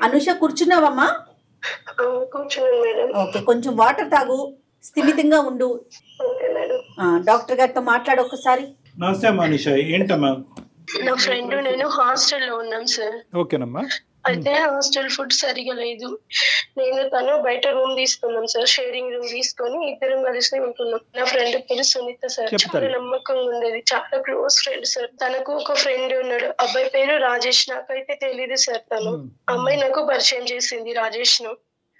అనుష కూర్చున్నావమ్మా? కూర్చున్నాను madam. Okay, కొంచెం water తాగు, స్థిమితంగా ఉండు. Okay madam. డాక్టర్ గారితో మాట్లాడు ఒకసారి. నమస్తే అనుష, ఏంటమ్మా? నా ఫ్రెండ్ నేను హాస్టల్లో ఉన్నాం సార్. ఓకేనమ్మా. అయితే హాస్టల్ ఫుడ్ సరిగా లేదు. నేను తను బయట రూమ్ తీసుకున్నాం సార్, షేరింగ్ రూమ్ తీసుకొని ఇద్దరం కలిసి ఉంటున్నాం. నా ఫ్రెండ్ పేరు సునీత సార్. చాలా నమ్మకంగా ఉండేది, చాలా క్లోజ్ ఫ్రెండ్ సార్. తనకు ఒక ఫ్రెండ్ ఉన్నాడు, అబ్బాయి పేరు రాజేష్. నాకైతే తెలీదు సార్, తను అమ్మాయి నాకు పరిచయం చేసింది రాజేష్ ను.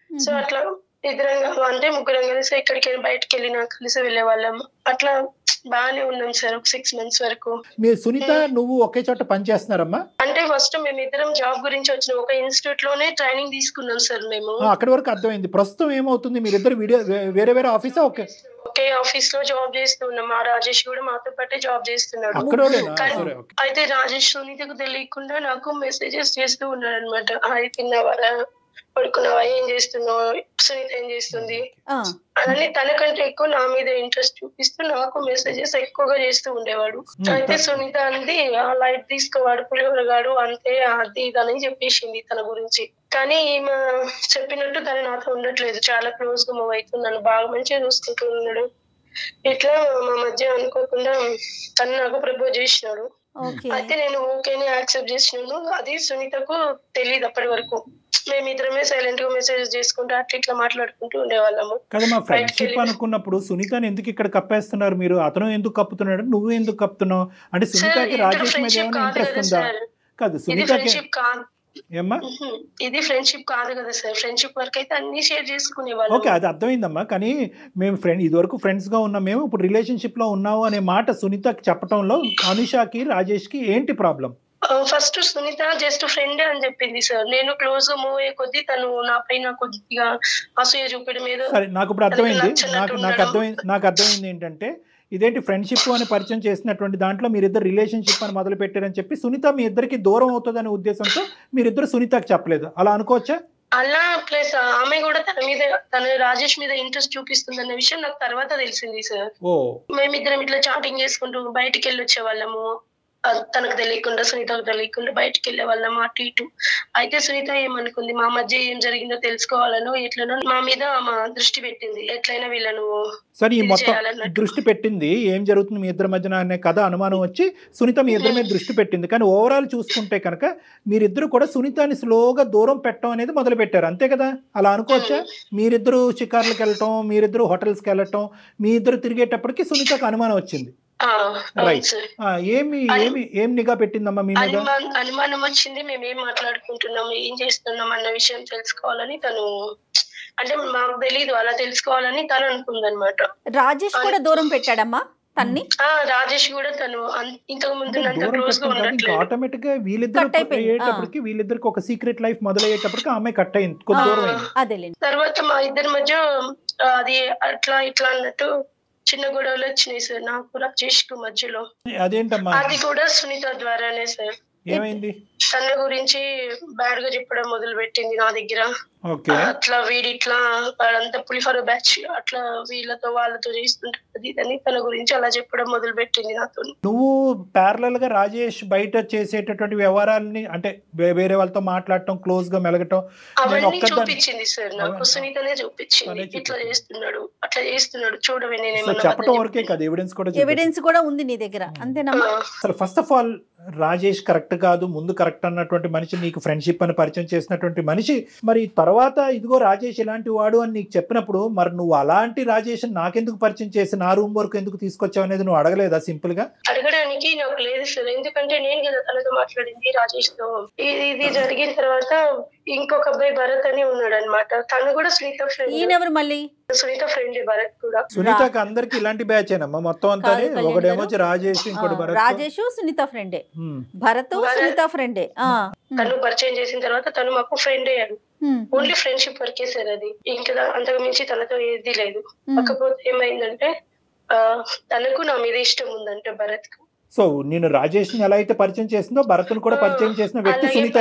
సో అట్లా ఇద్దరంగా అంటే ముగ్గురం కలిసి ఎక్కడికైనా బయటకు వెళ్ళినా కలిసి వెళ్ళే వాళ్ళం. అట్లా బాగానే ఉన్నాం సార్ ఒక 6 months వరకు. మీరు సునీత నువ్వు ఒకే చోట పని చేస్తున్నారమ్మా? అంటే ఫస్ట్ మేము ఇద్దరం జాబ్ గురించి వచ్చిన ఒక ఇన్స్టిట్యూట్ లోనే ట్రైనింగ్ తీసుకున్నాం సార్ మేము. అక్కడి వరకు అర్థమైంది. ప్రస్తుతం ఏమవుతుంది? మీరిద్దరు వేరే వేరే ఆఫీసా? ఒకే ఆఫీస్ లో జాబ్ చేస్తున్నాం. ఆ రాజేష్ కూడా మాతో పాటే జాబ్ చేస్తున్నాడు. అయితే రాజేష్ సునీతకు తెలియకుండా నాకు మెసేజెస్ చేస్తూ ఉన్నాడు అనమాట. హాయ్, తిన్నావారా, పడుకున్నావా, ఏం చేస్తున్నావు, సునీత ఏం చేస్తుంది అని. తనకంటే ఎక్కువ నా మీద ఇంట్రెస్ట్ చూపిస్తూ నాకు మెసేజెస్ ఎక్కువగా చేస్తూ ఉండేవాడు. అయితే సునీత అంది, లైట్ తీసుకోవాడు, పులిహోరగాడు, అంతే, అది ఇదని చెప్పేసింది తన గురించి. కానీ ఈమె చెప్పినట్టు తను నాతో ఉండట్లేదు, చాలా క్లోజ్ గా మూవ్ అవుతున్నాను, బాగా మంచిగా చూసుకుంటూ ఉన్నాడు. ఇట్లా మా మధ్య అనుకోకుండా తను నాకు ప్రపోజ్ చేసినాడు. అయితే నేను ఓకేని యాక్సెప్ట్ చేసినాను. అది సునీతకు తెలియదు అప్పటి వరకు. మేమిద్దరమే సైలెంట్ గా మెసేజ్ చేసుకుంటూ అట్లా ఇట్లా మాట్లాడుకుంటూ ఉండేవాళ్ళము. కదమ్మా, ఫ్రెండ్షిప్ అనుకున్నప్పుడు సునీతని ఎందుకు ఇక్కడ కప్పేస్తున్నారు మీరు? అతను ఎందుకు కప్పుతున్నాడు, నువ్వు ఎందుకు కప్పుతున్నావు? అంటే సునీతకి రాజేష్ మీద ఏమైనా ఇంట్రెస్ట్ ఉందా? కాదు, సునీతకి ఏమ్మా ఇది ఫ్రెండ్షిప్ కాదు కదా సార్. ఫ్రెండ్షిప్ వరకు అయితే అన్ని షేర్ చేసుకునేవాళ్ళం. ఓకే, అది అర్థమైందమ్మా. కానీ మేము ఇదివరకు ఫ్రెండ్స్ గా ఉన్నాం, మేము ఇప్పుడు రిలేషన్షిప్ లో ఉన్నావు అనే మాట సునీతకి చెప్పడంలో అనుషకి రాజేష్ కి ఏంటి problem? First Sunitha just friend అని చెప్పింది సార్. నేను క్లోజ్ గా మూవ్ అయ్యే కొద్దీ తను నా పైన కొద్దిగా అసూయ చూపడం మీద. సరే, నాకు ఇప్పుడు అర్థమైంది. నాకు అర్థమైంది ఏంటంటే, ఇదేంటి ఫ్రెండ్షిప్ అని పరిచయం చేసినటువంటి దాంట్లో మీరిద్దరు రిలేషన్షిప్ అని మొదలు పెట్టారని చెప్పి సునీత మీ ఇద్దరికి దూరం అవుతుందనే ఉద్దేశంతో మీరిద్దరు సునీతకి చెప్పలేదు, అలా అనుకోవచ్చా? అలా ప్లస్ ఆమె కూడా తన రాజేష్ మీద ఇంట్రెస్ట్ చూపిస్తుంది అన్న విషయం నాకు తర్వాత తెలిసింది సార్. మేమిద్దరం ఇట్లా చాటింగ్ చేసుకుంటూ బయటికి వెళ్ళి వచ్చే వాళ్ళము. తనకు తెలియకుండా, సునీతకు తెలియకుండా బయటకు వెళ్ళే వాళ్ళం అటు ఇటు. అయితే సునీత ఏమనుకుంది, మా మధ్య ఏం జరిగిందో తెలుసుకోవాలను ఎట్లనో మా మీద మా దృష్టి పెట్టింది. ఎట్లయినా వీళ్ళను సరే, ఈ మొత్తం దృష్టి పెట్టింది, ఏం జరుగుతుంది మీ ఇద్దరి మధ్యన అనే కథ అనుమానం వచ్చి సునీత మీ ఇద్దరి మీద దృష్టి పెట్టింది. కానీ ఓవరాల్ చూసుకుంటే కనుక మీరిద్దరు కూడా సునీతని స్లోగా దూరం పెట్టడం అనేది మొదలు పెట్టారు, అంతే కదా? అలా అనుకోవచ్చా? మీరిద్దరు షికార్లకు వెళ్ళటం, మీరిద్దరు హోటల్స్కి వెళ్ళటం, మీ ఇద్దరు తిరిగేటప్పటికి సునీతకు అనుమానం వచ్చింది. ఏం నిఘా పెట్టిందమ్మా మీ మీద? అనుమానం వచ్చింది. మేము ఏం మాట్లాడుకుంటున్నాం, ఏం చేస్తున్నాం అన్న విషయం తెలుసుకోవాలని తను, అంటే మాకు తెలీదు, అలా తెలుసుకోవాలని తను అనుకుందనమాట. రాజేష్ కూడా దూరం పెట్టాడమ్మా తన్ని. రాజేష్ కూడా తను ఇంతకు ముందు ఆటోమేటిక్ గా వీళ్ళిద్దరికి ఒక సీక్రెట్ లైఫ్ మొదలయ్యేటప్పటికి ఆమె కట్ అయింది, కొంచెం దూరం అయింది. తర్వాత మా ఇద్దరి మధ్య అది అట్లా ఇట్లా అన్నట్టు చిన్న గొడవలు వచ్చినాయి సార్ నాకు రాజేష్ కు మధ్యలో. అదేంటమ్మా? అది కూడా సునీత ద్వారానే సార్. ఏమైంది? తన గురించి బ్యాడ్ గా చెప్పడం మొదలు పెట్టింది నా దగ్గర. అట్లా వీడి ఇట్లా అంతా పులిహోర బ్యాచ్ అట్లా వీళ్ళతో వాళ్ళతో చేస్తుంటది అని తన గురించి అలా చెప్పడం మొదలు పెట్టింది నాతో. నువ్వు ప్యారలల్ గా రాజేష్ బయట చేసేటటువంటి వ్యవహారాలని, అంటే వేరే వాళ్ళతో మాట్లాడటం, క్లోజ్ గా మెలగటం అవన్నీ చూపించింది సార్ నాకు. సునీతనే చూపించింది, ఇట్లా చేస్తున్నాడు, అట్లా చేస్తున్నాడు, చూడవే. నేను చెప్పడం వరకే కాదు, ఎవిడెన్స్ కూడా ఉంది నీ దగ్గర, అంతేనమ్మా? అసలు first of all Rajesh correct కాదు, ముందు కరెక్ట్ అన్నటువంటి మనిషి, నీకు ఫ్రెండ్షిప్ అని పరిచయం చేసినటువంటి మనిషి, మరి తర్వాత ఇదిగో రాజేష్ ఇలాంటి వాడు అని నీకు చెప్పినప్పుడు మరి నువ్వు అలాంటి రాజేష్ నాకెందుకు పరిచయం చేసి నా రూమ్ వరకు ఎందుకు తీసుకొచ్చావు అనేది నువ్వు అడగలేదా? సింపుల్ గా అడగడానికి నాకు లేదు సార్, ఎందుకంటే నేను కదా తనతో మాట్లాడింది రాజేష్ తో. ఇది జరిగిన తర్వాత ఇంకొక అబ్బాయి భరత్ అని ఉన్నాడు అనమాట, తను కూడా సునీత ఫ్రెండ్. మళ్ళీ సునీత ఫ్రెండ్ భరత్ కూడా. సునీతకి అందరికి ఇలాంటి బ్యాచ్ ఏనమ్మా మొత్తం అంతా? ఒకడేమో రాజేష్, ఇంకోటి భరత్. రాజేష్ సునీత ఫ్రెండే, భరత్ సునీత ఫ్రెండే. తను పరిచయం చేసిన తర్వాత తను మాకు ఫ్రెండ్ అయ్యాడు. ఓన్లీ ఫ్రెండ్షిప్ వరకే సార్ అది, ఇంకా అంతకు మించి తనతో ఏది లేదు. కాకపోతే ఏమైందంటే తనకు నా మీద ఇష్టం ఉందంటే భరత్ కు. సో నేను రాజేష్ ని ఎలా అయితే పరిచయం చేసిందో భరత్ ను కూడా పరిచయం చేసిన వ్యక్తి Sunitha.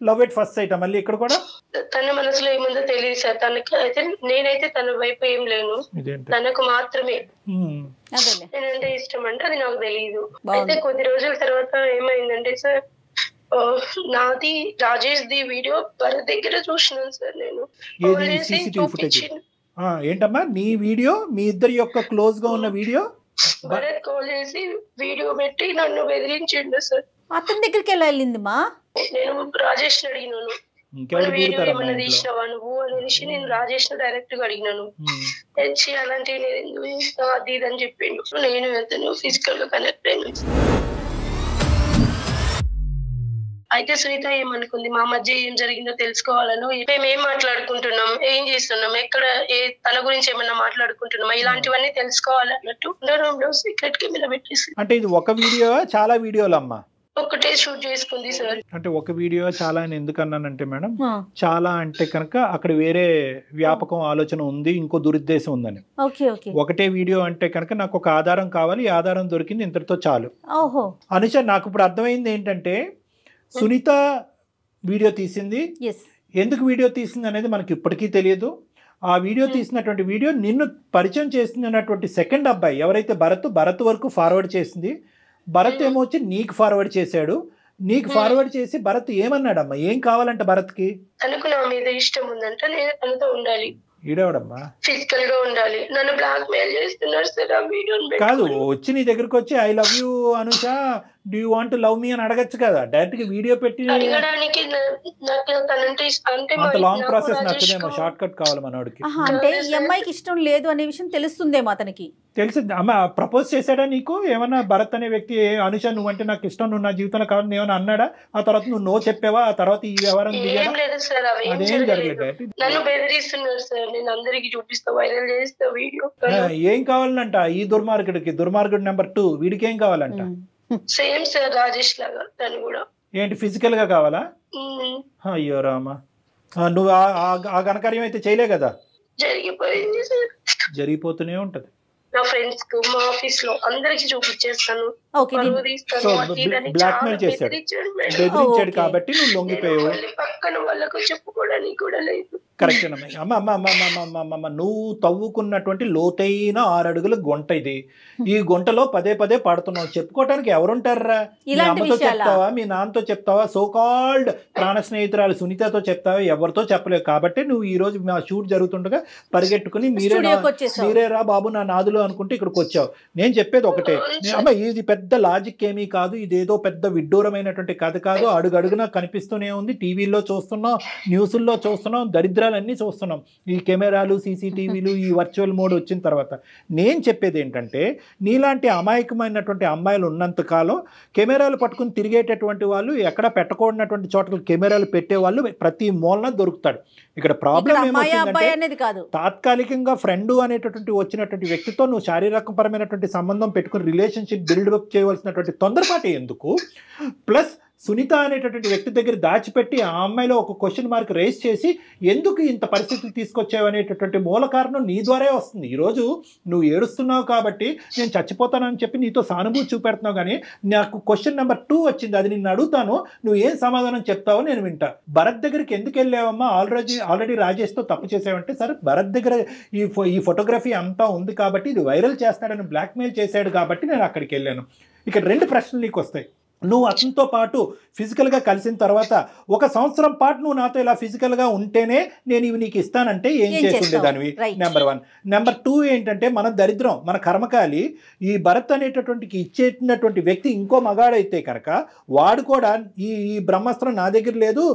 Love at first sight మళ్ళీ ఇక్కడ కూడా తన మనసులో ఏముందో తెలియదు సార్ తనకి. అయితే నేనైతే తన వైపు ఏం లేను, తనకు మాత్రమే నేనంటే ఇష్టం అంటే అది నాకు తెలియదు. అయితే కొద్ది రోజుల తర్వాత ఏమైందంటే సార్ నాది రాజేష్ ది వీడియో భరత్ దగ్గర చూసినాను సార్ నేను. ఏంటమ్మా నీ వీడియో, మీ ఇద్దరి యొక్క క్లోజ్ గా ఉన్న వీడియో భరత్ కాల్ చేసి వీడియో పెట్టి నన్ను బెదిరించిండు సార్. అతని దగ్గరికి ఎలా వెళ్ళింది మా? నేను రాజేష్ అడిగినాను, వీడియో ఏమన్నా తీసినావా నువ్వు అనేసి నేను రాజేష్ డైరెక్ట్ గా అడిగినాను. తెచ్చి అలాంటివి అది ఇది అని చెప్పిండు. నేను అతను ఫిజికల్ గా కనెక్ట్ అయినా. అయితే సునీత ఏమనుకుంది, మా మధ్య ఏం జరిగిందో తెలుసుకోవాలను, మేము ఏం మాట్లాడుకుంటున్నాం, ఏం చేస్తున్నాం, ఎక్కడ తన గురించి ఏమన్నా మాట్లాడుకుంటున్నామా, ఇలాంటివన్నీ తెలుసుకోవాలన్నట్టు రూమ్ లో సీక్రెట్ కెమెరా పెట్టేసి. అంటే ఇది ఒక వీడియో చాలా వీడియోలు అమ్మా? ఒకటే షూట్ చేసుకుంది సార్. అంటే ఒక వీడియో చాలా అని ఎందుకు అన్నానంటే మేడం, చాలా అంటే కనుక అక్కడ వేరే వ్యాపకం ఆలోచన ఉంది, ఇంకో దురుద్దేశం ఉందని. ఒకటే వీడియో అంటే కనుక నాకు ఒక ఆధారం కావాలి, ఈ ఆధారం దొరికింది, ఇంతటితో చాలు. అనుష నాకు ఇప్పుడు అర్థమైంది ఏంటంటే సునీత వీడియో తీసింది, ఎందుకు వీడియో తీసింది అనేది మనకి ఇప్పటికీ తెలియదు. ఆ వీడియో తీసినటువంటి వీడియో నిన్ను పరిచయం చేసింది అన్నటువంటి సెకండ్ అబ్బాయి ఎవరైతే భరత్ వరకు ఫార్వర్డ్ చేసింది. భరత్ ఏమో వచ్చి నీకు ఫార్వర్డ్ చేశాడు. నీకు ఫార్వర్డ్ చేసి భరత్ ఏమన్నాడమ్మా, ఏం కావాలంట భరత్కి? తనకు నా మీద ఇష్టం ఉందంట, నేను తనతో ఉండాలి, ఈడవడమ్మా ఫిజికల్ గా ఉండాలి, నన్ను బ్లాక్ మెయిల్ చేస్తున్నారు సార్. ఆ వీడియోని కాదు వచ్చి నీ దగ్గరకు వచ్చి I love you Anusha, do you want love మీ అని అడగచ్చు కదా. డైరెక్ట్ గా వీడియో పెట్టి అడగడానికి అంత లాంగ్ ప్రాసెస్ నచ్చదేమో, షార్ట్ కట్ కావాలి మనోడికి. అంటే ఈ అమ్మాయికి ఇష్టం లేదు అనే విషయం తెలుస్తుందేమో అతనికి. తెలిసింది అమ్మ. ప్రపోజ్ చేశాడా నీకు ఏమన్నా? భరత్ అనే వ్యక్తి అనుష నువ్వంటే నాకు ఇష్టం, నువ్వు నా జీవితంలో కావాలని ఏమైనా అన్నాడా? ఆ తర్వాత నువ్వు నో చెప్పావా? ఆ తర్వాత ఈ వ్యవహారం అదేం జరగలేదు. నేను అందరికి చూపిస్తా, వైరల్ చేస్తా వీడియో. ఏం కావాలంట ఈ దుర్మార్గుడు నెంబర్ 2 వీడికి ఏం కావాలంట? సేమ్ సార్ రాజేష్ లాగా తను కూడా. ఏంటి ఫిజికల్ గా కావాలా? అయ్యో రామా, నువ్వు ఆ ఘనకార్యం అయితే చేయలే కదా. జరిగిపోయింది సార్, జరిగిపోతూనే ఉంటది. నా ఫ్రెండ్స్ కు, మా ఆఫీస్ లో అందరికి చూపించేస్తాను. బ్లాక్ మెయిల్ చేశాడు, బెదిరించాడు కాబట్టి నువ్వు లొంగిపోయావు. పక్కన వాళ్ళకు చెప్పుకోవడానికి కూడా లేదు. కరెక్ట్ అమ్మ. అమ్మ నువ్వు తవ్వుకున్నటువంటి లోతైన 6 అడుగుల గుంట ఇది. ఈ గుంటలో పదే పడుతున్నావు, చెప్పుకోవటానికి ఎవరుంటారా? మీ అమ్మతో చెప్తావా, మీ నాన్నతో చెప్తావా, సోకాల్డ్ ప్రాణ స్నేహితురాలు సునీతతో చెప్తావా? ఎవరితో చెప్పలేవు. కాబట్టి నువ్వు ఈ రోజు మా షూట్ జరుగుతుండగా పరిగెట్టుకుని మీరేరా బాబు నా నాదులు అనుకుంటే ఇక్కడికి వచ్చావు. నేను చెప్పేది ఒకటే అమ్మ, ఇది పెద్ద లాజిక్ ఏమీ కాదు, ఇదేదో పెద్ద విడ్డూరమైనటువంటి కథ కాదు. అడుగడుగునా కనిపిస్తూనే ఉంది, టీవీల్లో చూస్తున్నాం, న్యూస్ల్లో చూస్తున్నాం, దరిద్రాలన్నీ చూస్తున్నాం. ఈ కెమెరాలు, సీసీటీవీలు, ఈ వర్చువల్ మోడ్ వచ్చిన తర్వాత నేను చెప్పేది ఏంటంటే, నీలాంటి అమాయకమైనటువంటి అమ్మాయిలు ఉన్నంతకాలం కెమెరాలు పట్టుకుని తిరిగేటటువంటి వాళ్ళు, ఎక్కడ పెట్టకూడనటువంటి చోట్ల కెమెరాలు పెట్టేవాళ్ళు ప్రతి మూలన దొరుకుతాడు. ఇక్కడ ప్రాబ్లం ఏమవుతుందంటే, తాత్కాలికంగా ఫ్రెండ్ అనేటటువంటి వచ్చినటువంటి వ్యక్తితో నువ్వు శారీరకపరమైనటువంటి సంబంధం పెట్టుకుని రిలేషన్షిప్ బిల్డప్ చేయవలసినటువంటి తొందరపాటు ఎందుకు? ప్లస్ సునీత అనేటటువంటి వ్యక్తి దగ్గర దాచిపెట్టి ఆ అమ్మాయిలో ఒక క్వశ్చన్ మార్క్ రేస్ చేసి ఎందుకు ఇంత పరిస్థితులు తీసుకొచ్చావు అనేటటువంటి మూల కారణం నీ ద్వారా వస్తుంది. ఈరోజు నువ్వు ఏడుస్తున్నావు కాబట్టి నేను చచ్చిపోతానని చెప్పి నీతో సానుభూతి చూపెడుతున్నావు, కానీ నాకు క్వశ్చన్ నెంబర్ 2 వచ్చింది, అది నిన్ను అడుగుతాను, నువ్వు ఏం సమాధానం చెప్తావో నేను వింటా. భరత్ దగ్గరికి ఎందుకు వెళ్ళావమ్మా? ఆల్రెడీ రాజేష్తో తప్పు చేసావంటే, సరే భరత్ దగ్గర ఈ ఫోటోగ్రఫీ అంతా ఉంది కాబట్టి ఇది వైరల్ చేస్తాడని బ్లాక్మెయిల్ చేశాడు కాబట్టి నేను అక్కడికి వెళ్ళాను. ఇక్కడ 2 ప్రశ్నలు నీకు వస్తాయి. నువ్వు అతనితో పాటు ఫిజికల్గా కలిసిన తర్వాత 1 సంవత్సరం పాటు నువ్వు నాతో ఇలా ఫిజికల్గా ఉంటేనే నేను ఇవి నీకు ఇస్తానంటే ఏం చేస్తుండే దానివి? నెంబర్ 1. నెంబర్ 2 ఏంటంటే, మన దరిద్రం, మన కర్మకాలి, ఈ భరత్ అనేటటువంటి ఇచ్చేటటువంటి వ్యక్తి ఇంకో మగాడైతే కనుక వాడు కూడా ఈ బ్రహ్మాస్త్రం నా దగ్గర లేదు,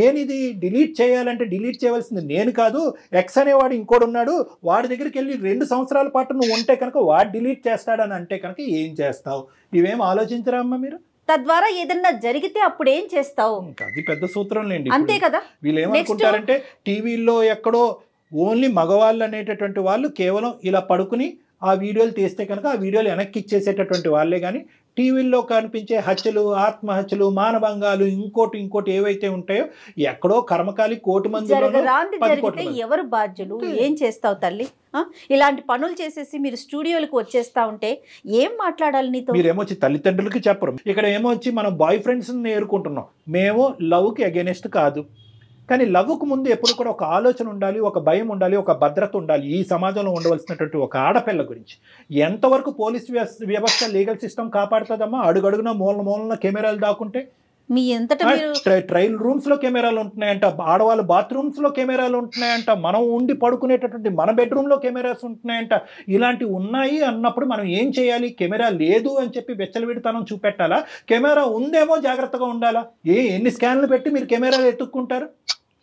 నేను ఇది డిలీట్ చేయాలంటే డిలీట్ చేయవలసింది నేను కాదు, ఎక్స్ అనేవాడు ఇంకోడు ఉన్నాడు, వాడి దగ్గరికి వెళ్ళి 2 సంవత్సరాల పాటు నువ్వు ఉంటే కనుక వాడు డిలీట్ చేస్తాడని అంటే కనుక ఏం చేస్తావు? ఇవేం ఆలోచించరా అమ్మా మీరు? తద్వారా ఏదన్నా జరిగితే అప్పుడు ఏం చేస్తావు? అది పెద్ద సూత్రం లేండి. అంతే కదా. వీళ్ళు ఏమనుకుంటారంటే, టీవీల్లో ఎక్కడో ఓన్లీ మగవాళ్ళు అనేటటువంటి వాళ్ళు కేవలం ఇలా పడుకుని ఆ వీడియోలు తీస్తే కనుక ఆ వీడియోలు వెనక్కి ఇచ్చేసేటటువంటి వాళ్ళే, కానీ టీవీల్లో కనిపించే హత్యలు, ఆత్మహత్యలు, మానభంగాలు, ఇంకోటి ఏవైతే ఉంటాయో ఎక్కడో కర్మకాలి కోటి మంది జరిగితే ఎవరు బాధ్యులు? ఏం చేస్తావు తల్లి? ఇలాంటి పనులు చేసేసి మీరు స్టూడియోలకు వచ్చేస్తా ఉంటే ఏం మాట్లాడాలి నీతో? మీరేమొచ్చి తల్లిదండ్రులకి చెప్పరు. ఇక్కడ ఏమొచ్చి మనం బాయ్ ఫ్రెండ్స్ నేర్చుకుంటున్నాం. మేము లవ్కి అగెనిస్ట్ కాదు, కానీ లవ్కు ముందు ఎప్పుడు కూడా ఒక ఆలోచన ఉండాలి, ఒక భయం ఉండాలి, ఒక భద్రత ఉండాలి. ఈ సమాజంలో ఉండవలసినటువంటి ఒక ఆడపిల్ల గురించి ఎంతవరకు పోలీస్ వ్యవస్థ, లీగల్ సిస్టమ్ కాపాడుతుందమ్మా? అడుగడుగున మూలన కెమెరాలు దాక్కుంటే మీ ఎంతట మీరు ట్రయల్ రూమ్స్ లో కెమెరాలు ఉంటున్నాయంట, ఆడవాళ్ళ బాత్రూమ్స్ లో కెమెరాలు ఉంటున్నాయంట, మనం ఉండి పడుకునేటటువంటి మన బెడ్రూమ్ లో కెమెరాస్ ఉంటున్నాయంట. ఇలాంటివి ఉన్నాయి అన్నప్పుడు మనం ఏం చేయాలి? కెమెరా లేదు అని చెప్పి వెచ్చలవిడితనం చూపెట్టాలా? కెమెరా ఉందేమో జాగ్రత్తగా ఉండాలా? ఎన్ని స్కాన్లు పెట్టి మీరు కెమెరాలు ఎత్తుక్కుంటారు?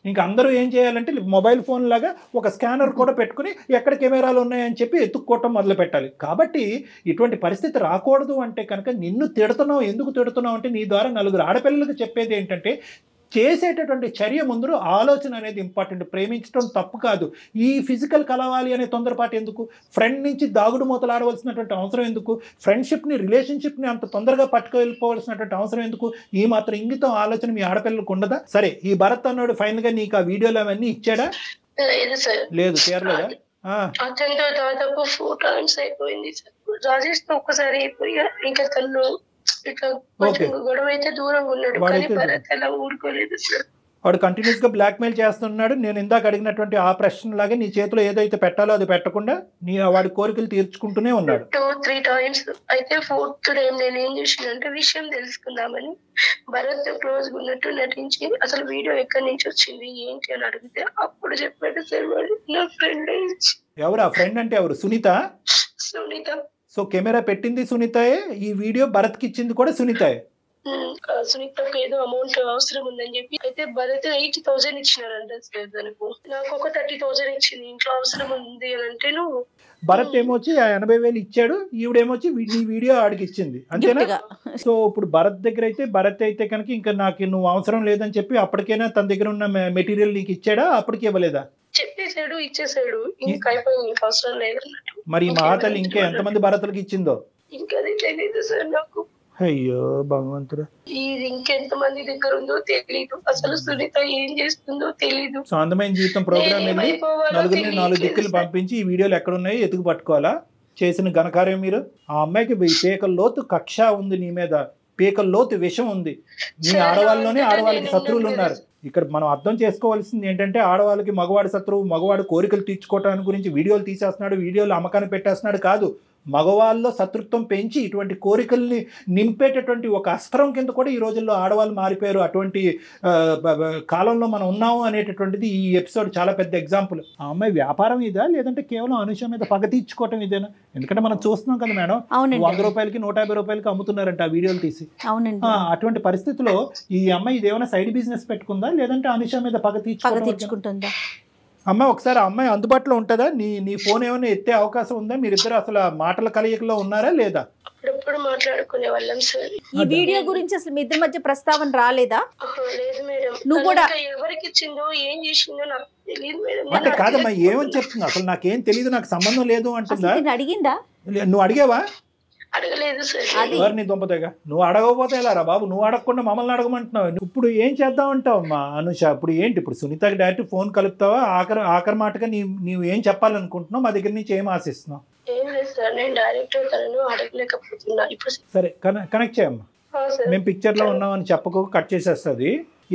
ఇంకా అందరూ ఏం చేయాలంటే మొబైల్ ఫోన్ లాగా ఒక స్కానర్ కూడా పెట్టుకుని ఎక్కడ కెమెరాలు ఉన్నాయని చెప్పి ఎత్తుక్కోవటం మొదలు పెట్టాలి. కాబట్టి ఇటువంటి పరిస్థితి రాకూడదు అంటే కనుక నిన్ను తిడుతున్నావు, ఎందుకు తిడుతున్నావు అంటే నీ ద్వారా నలుగురు ఆడపిల్లలకు చెప్పేది ఏంటంటే చేసేటటువంటి చర్య ముందు ఆలోచన అనేది ఇంపార్టెంట్. ప్రేమించడం తప్పు కాదు, ఈ ఫిజికల్ కలవాలి అనే తొందరపాటు ఎందుకు? ఫ్రెండ్ నుంచి దాగుడు మూతలాడవలసినటువంటి అవసరం ఎందుకు? ఫ్రెండ్షిప్ని రిలేషన్షిప్ని అంత తొందరగా పట్టుకెళ్ళిపోవాల్సినటువంటి అవసరం ఎందుకు? ఈ మాత్రం ఇంగితం ఆలోచన మీ ఆడపిల్లలకు ఉండదా? సరే, ఈ భరత్ అన్నాడు ఫైనల్ గా నీకు ఆ వీడియోలు అవన్నీ ఇచ్చాడా? లేదు, చేరలేదా? అతనితో దాదాపు 4 times అయిపోయింది సార్. రాజేష్ తో ఒక్కసారి అయిపోయి ఇంకా తను ఇట్లా కొంచెం గొడవ అయితే దూరంగా ఉన్నాడు, కానీ భరత్ అలా ఊరుకోలేదు సార్. వాడు కంటిన్యూస్ గా బ్లాక్ మెయిల్ చేస్తున్నాడు. నేను ఇందాక అడిగినటువంటి ఆ ప్రశ్న లాగే నీ చేతిలో ఏదైతే పెట్టాలో అది పెట్టకుండా వాడి కోరికలు తీర్చుకుంటూనే ఉన్నాడు. 2-3 times. అయితే 4th టైం నేను ఏం చేసినంటే విషయం తెలుసుకుందామని భరత్ క్లోజ్ ఉన్నట్టు నటించి అసలు వీడియో ఎక్కడి నుంచి వచ్చింది ఏంటి అని అడిగితే అప్పుడు చెప్పాడు సార్ వాడు నా ఫ్రెండ్. ఎవరు ఆ ఫ్రెండ్ అంటే? ఎవరు? సునీత. సునీత. సో కెమెరా పెట్టింది సునీతయే, ఈ వీడియో భరత్కి ఇచ్చింది కూడా సునీతయే. సునీతకు ఏదో అమౌంట్ అవసరం ఉందని చెప్పి అయితే భరత్ 80,000 ఇచ్చినారంట సార్ తనకు. నాకు ఒక 30,000 ఇచ్చింది, ఇంట్లో అవసరం ఉంది అని అంటే నువ్వు భరత్ ఏమొచ్చి 80,000 ఇచ్చాడు, ఈవిడేమొచ్చి నీ వీడియో ఆడికి ఇచ్చింది, అంతేనా? సో ఇప్పుడు భరత్ దగ్గర అయితే భరత్ అయితే కనుక ఇంకా నాకు నువ్వు అవసరం లేదని చెప్పి అప్పటికైనా తన దగ్గర ఉన్న మెటీరియల్ నీకు ఇచ్చాడా? అప్పటికి ఇవ్వలేదా? చెప్పేసాడు, ఇచ్చేసాడు, ఇంకా అయిపోయింది, ఇంకా అవసరం లేదన్నట్టు. మరి మా తల్లి ఇంకా ఎంతమంది భరతులకు ఇచ్చిందో ఇంకా అది తెలీదు సార్ నాకు. అయ్యో భగవంతుడా, ఇది ఇంకెంతమంది దగ్గర ఉందో తెలీదు, అసలు సునీత ఏం చేస్తుందో తెలీదు. సో అందమైన జీవితం ప్రోగ్రామ్ వెళ్ళి నలుగురిని 4 దిక్కులు పంపించి ఈ వీడియోలు ఎక్కడ ఉన్నాయో ఎతుకు పట్టుకోవాలా? చేసిన ఘనకార్యం మీరు. ఆ అమ్మాయికి పీకల లోతు కక్ష ఉంది నీ మీద, పీకల లోతు విషం ఉంది. మీ ఆడవాళ్ళలోనే ఆడవాళ్ళకి శత్రువులు ఉన్నారు. ఇక్కడ మనం అర్థం చేసుకోవాల్సింది ఏంటంటే ఆడవాళ్ళకి మగవాడి శత్రువు, మగవాడు కోరికలు తీర్చుకోవటానికి గురించి వీడియోలు తీసేస్తున్నాడు, వీడియోలు అమ్మకాన్ని పెట్టేస్తున్నాడు కాదు, మగవాళ్ళలో శత్రుత్వం పెంచి ఇటువంటి కోరికల్ని నింపేటటువంటి ఒక అస్త్రం కింద కూడా ఈ రోజుల్లో ఆడవాళ్ళు మారిపోయారు. అటువంటి కాలంలో మనం ఉన్నాము అనేటటువంటిది ఈ ఎపిసోడ్ చాలా పెద్ద ఎగ్జాంపుల్. ఆ అమ్మాయి వ్యాపారం ఇదా లేదంటే కేవలం అనుష మీద పగ తీర్చుకోవటం ఇదేనా? ఎందుకంటే మనం చూస్తున్నాం కదా మేడం, 100 రూపాయలకి 150 రూపాయలకి అమ్ముతున్నారంట ఆ వీడియోలు తీసి. అటువంటి పరిస్థితిలో ఈ అమ్మాయి ఇదేమైనా సైడ్ బిజినెస్ పెట్టుకుందా లేదంటే అనుష మీద పగ తీర్చుకుంటుందా? అమ్మ ఒకసారి అమ్మాయి అందుబాటులో ఉంటుందా? నీ ఫోన్ ఏమైనా ఎత్తే అవకాశం ఉందా? మీరిద్దరు అసలు మాటల కలయికలో ఉన్నారా లేదా? అప్పుడప్పుడు మాట్లాడుకునే వాళ్ళం సార్. ఈ వీడియో గురించి అసలు మీ ఇద్దరి మధ్య ప్రస్తావన రాలేదా? లేదు మేడం. నువ్వు కూడా ఎవరికి ఇచ్చిందో ఏం చేసిందో నాకు తెలియదు మేడం. అంటే కాదమ్మా, ఏమని చెప్తుంది? అసలు నాకేం తెలియదు, నాకు సంబంధం లేదు అంటుందా? అడిగిందా? నువ్వు అడిగావా? అడగలేదు సార్. ఎవరిని దొంపతేగా నువ్వు అడగకపోతే ఎలా రా బాబు? నువ్వు అడగకుండా మమ్మల్ని అడగమంటున్నావు. ఇప్పుడు ఏం చేద్దాం అంటావు అమ్మా అనుష? ఇప్పుడు ఏంటి? ఇప్పుడు సునీతకి డైరెక్ట్ ఫోన్ కలుపుతావా? ఆఖరి మాటగా నీవు ఏం చెప్పాలనుకుంటున్నావు? మా దగ్గర నుంచి ఏం ఆశిస్తున్నావు? ఏం లేదు సార్, నేను డైరెక్ట్ తనను అడగలేకపోతున్నా ఇప్పుడు. సరే కనెక్ట్ చేయమ్మా. మేము పిక్చర్లో ఉన్నామని చెప్పకు, కట్ చేసేస్తుంది.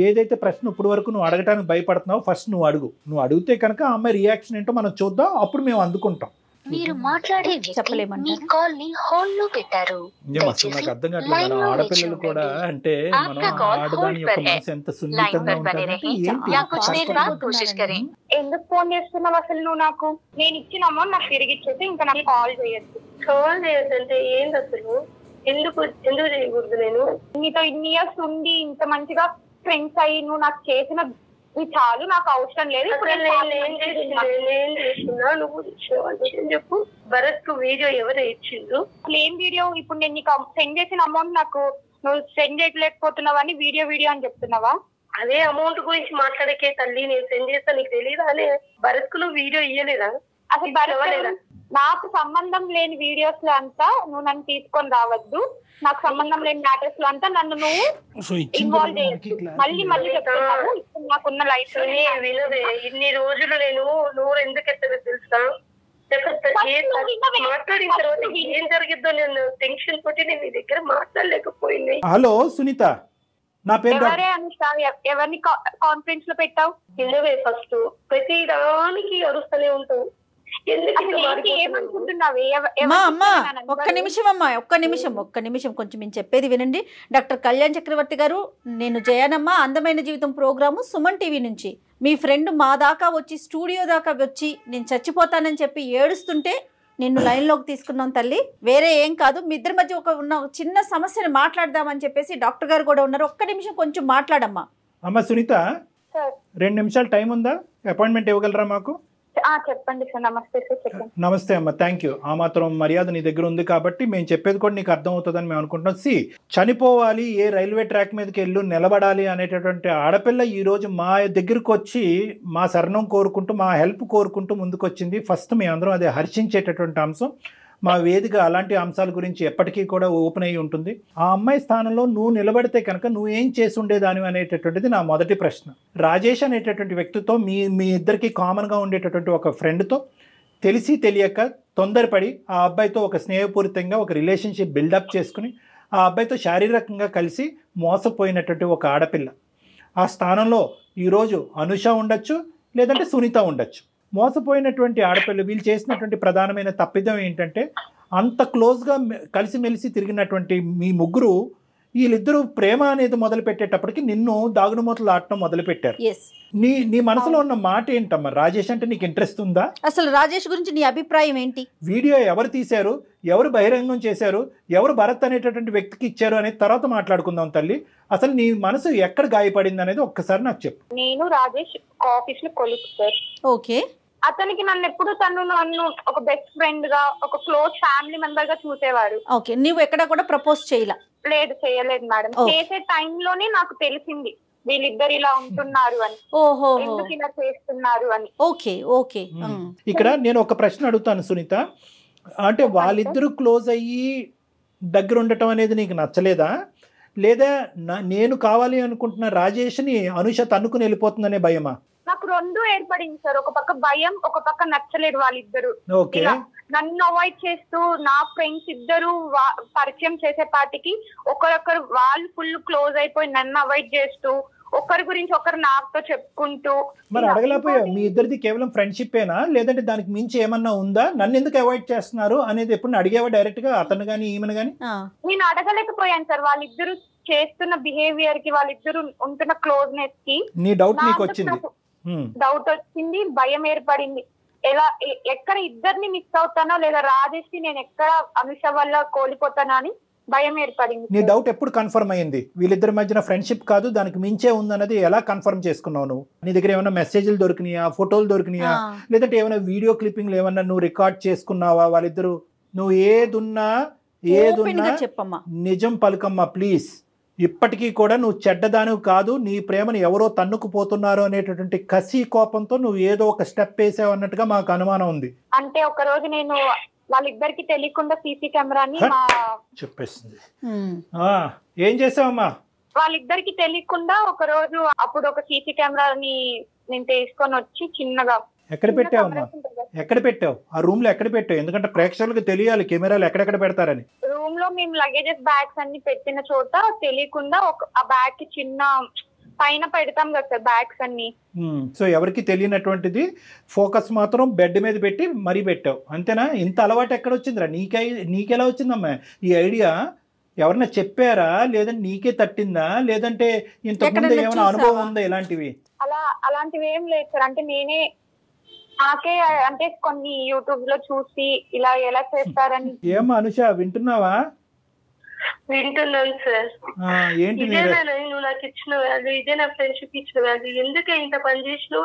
ఏదైతే ప్రశ్న ఇప్పుడు వరకు నువ్వు అడగటానికి భయపడుతున్నావు ఫస్ట్ నువ్వు అడుగు. నువ్వు అడిగితే కనుక ఆ అమ్మాయి రియాక్షన్ ఏంటో మనం చూద్దాం, అప్పుడు మేము అందుకుంటాం. మీరు మాట్లాడే వ్యక్తి మీ కాల్ ని హోల్డ్ లో పెట్టారు. నాకు అర్థం కావట్లేదు, మన ఆడపిల్లలు కూడా అంటే మనం ఆడదాని యొక్క మనసు ఎంత సున్నితంగా ఉంటుంది. ఎందుకు ఫోన్ చేస్తున్నావు అసలు నువ్వు? నాకు నేను ఇచ్చిన అమౌంట్ నాకు తిరిగి ఇచ్చేసి ఇంకా నాకు కాల్ చేయొద్దు. కాల్ చేయొద్దంటే ఏంది అసలు? ఎందుకు చేయకూడదు? నేను నీతో ఇన్ని ఇయర్స్ ఉండి ఇంత మంచిగా ఫ్రెండ్స్ అయ్యి నువ్వు నాకు చేసిన చాలు, నాకు అవసరం లేదు. నువ్వు చెప్పు, భరత్ కు వీడియో ఎవరు ఇచ్చిండ్రు? ఏం వీడియో? ఇప్పుడు నేను నీకు సెండ్ చేసిన అమౌంట్ నాకు నువ్వు సెండ్ చేయలేకపోతున్నావని వీడియో అని చెప్తున్నావా? అదే అమౌంట్ గురించి మాట్లాడకే తల్లి, నేను సెండ్ చేస్తా నీకు తెలియదా? అనే భరత్ కు నువ్వు వీడియో ఇయ్యలేదా? అసలు భరత్ నాకు సంబంధం లేని వీడియోస్ లో అంతా నువ్వు నన్ను తీసుకొని రావద్దు. నాకు సంబంధం లేని మ్యాటర్స్ లో అంతా నన్ను నువ్వు ఇన్వాల్వ్ చేయొచ్చు. మళ్ళీ చెప్తున్నాను, ఇప్పుడు నాకున్న లైఫ్ వినదే. ఇన్ని రోజులు నేను నోరు ఎందుకు ఎత్తదో తెలుసా? మాట్లాడిన తర్వాత ఏం జరిగిద్దో నేను టెన్షన్ తోటి నేను నీ దగ్గర మాట్లాడలేకపోయింది. హలో సునీత, నా పేరు ఎవరిని కాన్ఫరెన్స్ లో పెట్టావు? ఇన్నవే ఫస్ట్ ప్రతి దానికి అరుస్తూనే ఉంటావు. అమ్మా ఒక్క నిమిషం అమ్మా, ఒక్క నిమిషం కొంచెం నేను చెప్పేది వినండి. డాక్టర్ కళ్యాణ్ చక్రవర్తి గారు, నేను జయనమ్మ అందమైన జీవితం ప్రోగ్రాము సుమన్ టీవీ నుంచి. మీ ఫ్రెండ్ మా దాకా వచ్చి స్టూడియో దాకా వచ్చి నేను చచ్చిపోతానని చెప్పి ఏడుస్తుంటే నిన్ను లైన్లోకి తీసుకున్నాం తల్లి, వేరే ఏం కాదు. మీ ఇద్దరి మధ్య ఉన్న చిన్న సమస్యను మాట్లాడదామని చెప్పేసి డాక్టర్ గారు కూడా ఉన్నారు. ఒక్క నిమిషం కొంచెం మాట్లాడమ్మా. అమ్మ సునీత, 2 నిమిషాలు టైం ఉందా? అపాయింట్మెంట్ ఇవ్వగలరా మాకు? చెప్పండి సార్. నమస్తే సార్, చెప్పండి. నమస్తే అమ్మ, థ్యాంక్ యూ. ఆ మాత్రం మర్యాద నీ దగ్గర ఉంది కాబట్టి మేము చెప్పేది కూడా నీకు అర్థం అవుతుందని మేము అనుకుంటున్నాం. చనిపోవాలి, ఏ రైల్వే ట్రాక్ మీదకి వెళ్ళు నిలబడాలి అనేటటువంటి ఆడపిల్ల ఈరోజు మా దగ్గరకు వచ్చి మా శరణం కోరుకుంటూ, మా హెల్ప్ కోరుకుంటూ ముందుకొచ్చింది. ఫస్ట్ మేము అందరం అదే హర్షించేటటువంటి అంశం. మా వేదిక అలాంటి అంశాల గురించి ఎప్పటికీ కూడా ఓపెన్ అయ్యి ఉంటుంది. ఆ అమ్మాయి స్థానంలో నువ్వు నిలబడితే కనుక నువ్వేం చేసి ఉండేదాని అనేటటువంటిది నా మొదటి ప్రశ్న. రాజేష్ అనేటటువంటి వ్యక్తితో మీ ఇద్దరికి కామన్గా ఉండేటటువంటి ఒక ఫ్రెండ్తో తెలిసి తెలియక తొందరపడి ఆ అబ్బాయితో ఒక స్నేహపూరితంగా ఒక రిలేషన్షిప్ బిల్డప్ చేసుకుని ఆ అబ్బాయితో శారీరకంగా కలిసి మోసపోయినటువంటి ఒక ఆడపిల్ల. ఆ స్థానంలో ఈరోజు అనుష ఉండొచ్చు, లేదంటే సునీత ఉండొచ్చు. మోసపోయినటువంటి ఆడపిల్ల వీళ్ళు చేసినటువంటి ప్రధానమైన తప్పిదం ఏంటంటే, అంత క్లోజ్గా కలిసిమెలిసి తిరిగినటువంటి మీ ముగ్గురు వీళ్ళిద్దరూ ప్రేమ అనేది మొదలు పెట్టేటప్పటికి నిన్ను దాగుడుమూతలు ఆడటం మొదలు పెట్టారు. నీ మనసులో ఉన్న మాట ఏంటమ్మా? రాజేష్ అంటే నీకు ఇంట్రెస్ట్ ఉందా? అసలు రాజేష్ గురించి నీ అభిప్రాయం ఏంటి? వీడియో ఎవరు తీశారు, ఎవరు బహిరంగం చేశారు, ఎవరు భరత్ అనేటటువంటి వ్యక్తికి ఇచ్చారు అనేది తర్వాత మాట్లాడుకుందాం తల్లి. అసలు నీ మనసు ఎక్కడ గాయపడింది అనేది ఒక్కసారి నాకు చెప్పు. నేను రాజేష్ ఆఫీస్ లో కొలీగ్ సార్. ఓకే. అతనికి నన్ను ఒక బెస్ట్ ఫ్రెండ్ గా, ఒక క్లోజ్ ఫ్యామిలీ మెంబర్ గా చూసేవాడు. ఓకే. నువ్వు ఎక్కడ కూడా ప్రపోజ్ చేయలా? లేదు, చేయలేదు మేడం. చేసే టైంలోనే నాకు తెలిసింది వీళ్ళిద్దరు ఇలా ఉంటున్నారు అని, ఎందుకు ఇలా చేస్తున్నారు అని. Okay okay. ఇక్కడ నేను ఒక ప్రశ్న అడుగుతాను సునీత, అంటే వాళ్ళిద్దరూ క్లోజ్ అయ్యి దగ్గర ఉండటం అనేది నీకు నచ్చలేదా, లేదా నేను కావాలి అనుకుంటున్న రాజేష్ని అనుష తన్నుకుని వెళ్ళిపోతుందనే భయమా? నాకు రెండు ఏర్పడింది సార్. ఒక పక్క భయం, ఒక పక్క నచ్చలేదు వాళ్ళిద్దరు. నన్ను అవాయిడ్ చేస్తూ నా ఫ్రెండ్స్ ఇద్దరు పరిచయం చేసే పాటికి ఒకరొకరు వాళ్ళు ఫుల్ క్లోజ్ అయిపోయి నన్ను అవాయిడ్ చేస్తూ, ఒకరి గురించి ఒకరు నాతో చెప్పుకుంటూ. మరి అడగలేకపోయా? మీ ఇద్దరిది కేవలం ఫ్రెండ్షిప్ ఏనా, లేదంటే దానికి మించి ఏమన్నా ఉందా? నన్ను ఎందుకు అవాయిడ్ చేస్తున్నారు అనేది ఎప్పుడు అడిగేవా డైరెక్ట్ గా అతను గానీ ఈమెను గానీ? నేను అడగలేకపోయాను సార్. వాళ్ళిద్దరు చేస్తున్న బిహేవియర్ కి, వాళ్ళిద్దరు ఉంటున్న క్లోజ్నెస్ కి నీ డౌట్ నీకు వచ్చింది? డౌట్ వచ్చింది, భయం ఏర్పడింది. ఎక్కడ ఇద్దరిని మిస్ అవుతానో, లేదా రాజేష్ నేను ఎక్కడ అనుష వల్ల కోల్పోతానా అని భయం ఏర్పడింది. నీ డౌట్ ఎప్పుడు కన్ఫర్మ్ అయ్యింది? వీళ్ళిద్దరి మధ్యన ఫ్రెండ్షిప్ కాదు, దానికి మించే ఉందన్నది ఎలా కన్ఫర్మ్ చేసుకున్నావు నువ్వు? నీ దగ్గర ఏమైనా మెసేజ్లు దొరికినాయా, ఫోటోలు దొరికినాయా, లేదంటే ఏమైనా వీడియో క్లిప్పింగ్లు ఏమన్నా నువ్వు రికార్డ్ చేసుకున్నావా? వాళ్ళిద్దరు నువ్వు ఏదున్నా చెప్పమ్మా, నిజం పలుకమ్మా ప్లీజ్. ఇప్పటికీ కూడా నువ్వు చెడ్డదానివి కాదు, నీ ప్రేమను ఎవరో తన్నుకుపోతున్నారు అనేటటువంటి కసి కోపంతో నువ్వు ఏదో ఒక స్టెప్ వేసావు అన్నట్టుగా మాకు అనుమానం ఉంది. అంటే ఒక రోజు నేను వాళ్ళిద్దరికి తెలియకుండా సీసీ కెమెరాని చెప్పేస్తుంది. ఏం చేసావమ్మా? వాళ్ళిద్దరికి తెలియకుండా ఒక రోజు అప్పుడు ఒక సీసీ కెమెరాని నేను తీసుకొని వచ్చి చిన్నగా. ఎక్కడ పెట్టావమ్మా? ఎక్కడ పెట్టావు? ఆ రూమ్ లో ఎక్కడ పెట్టావు? ఎందుకంటే ప్రేక్షకులకు తెలియాలి కెమెరాలు ఎక్కడెక్కడ పెడతారని. రూమ్ లో మేము లగేజెస్ బ్యాగ్స్ అన్ని పెట్టిన చోట తెలియకుండా ఆ బ్యాగ్ కి చిన్న పైన పెడతాం కదా సార్ బ్యాగ్స్ అన్ని. సో ఎవరికి తెలియనటువంటిది ఫోకస్ మాత్రం బెడ్ మీద పెట్టి మరీ పెట్టావు, అంతేనా? ఇంత అలవాటు ఎక్కడ వచ్చిందిరా నీకెలా వచ్చిందమ్మా ఈ ఐడియా? ఎవరన్నా చెప్పారా, లేదంటే నీకే తట్టిందా, లేదంటే ఇంతకుముందు ఏమైనా అనుభవం ఉందా ఇలాంటివి? అలాంటివి ఏం లేదు సార్. అంటే నాకే అంటే కొన్ని యూట్యూబ్ లో చూసి ఇలా ఎలా చేస్తారని. ఏమా అనుష వింటున్నావా? వింటున్నాను సార్. ఏంటి నువ్వు నాకు ఇచ్చిన వాల్యూ, ఇదే నా ఫ్రెండ్షిప్ ఇచ్చిన వాల్యూ. ఎందుకే ఇంత పని చేసినావు?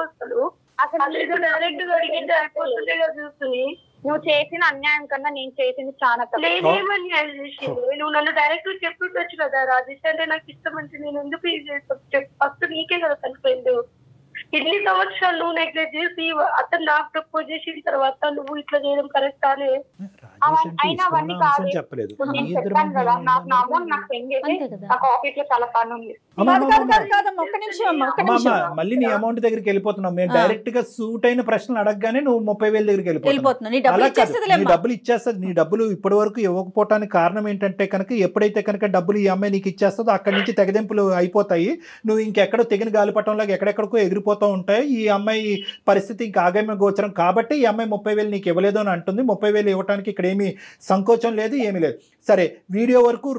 అసలు డైరెక్ట్ గా అడిగితే అయిపోతుందే కదా చూసుకుని. నువ్వు చేసిన అన్యాయం కన్నా నేను చేసింది చాలా నేనేమన్యాయం చేసింది? నువ్వు నన్ను డైరెక్ట్ చెప్పుకోవచ్చు కదా, రాజేష్ అంటే నాకు ఇష్టం అంటే నేను ఎందుకు ఫస్ట్ నీకే కదా తన ఫ్రెండ్. ఇన్ని సంవత్సరాలు నువ్వు నెగ్లెక్ట్ చేసి అతను నాకు ప్రపోజ్ చేసిన తర్వాత నువ్వు ఇట్లా చేయడం కరెక్ట్ అనే అయినా అవన్నీ కాదు. చెప్పలేదు. నేను చెప్పాను కదా, నాకు నా అమౌంట్ నాకు సెండ్ చేసి నాకు ఆఫీస్ లో చాలా పని ఉంది. మళ్ళీ నీ అమౌంట్ దగ్గరికి వెళ్ళిపోతున్నావు. మేము డైరెక్ట్ గా సూట్ అయిన ప్రశ్నలు అడగగానే నువ్వు 30,000 దగ్గరికి వెళ్ళిపోతున్నావు. నీ డబ్బులు ఇచ్చేస్తుంది. నీ డబ్బులు ఇప్పటి వరకు ఇవ్వకపోవటానికి కారణం ఏంటంటే కనుక ఎప్పుడైతే కనుక డబ్బులు ఈ అమ్మాయి నీకు ఇచ్చేస్తుందో అక్కడి నుంచి తెగదెంపులు అయిపోతాయి. నువ్వు ఇంకెక్కడో తెగిన గాలిపటంలాగా ఎక్కడెక్కడికో ఎగిరిపోతూ ఉంటాయి. ఈ అమ్మాయి పరిస్థితి ఇంకా ఆగమ్య గోచరం కాబట్టి ఈ అమ్మాయి 30,000 నీకు ఇవ్వలేదు అని అంటుంది. 30,000 ఇవ్వడానికి ఇక్కడ ఏమీ సంకోచం లేదు, ఏమీ లేదు. సరే, వీడియో వరకు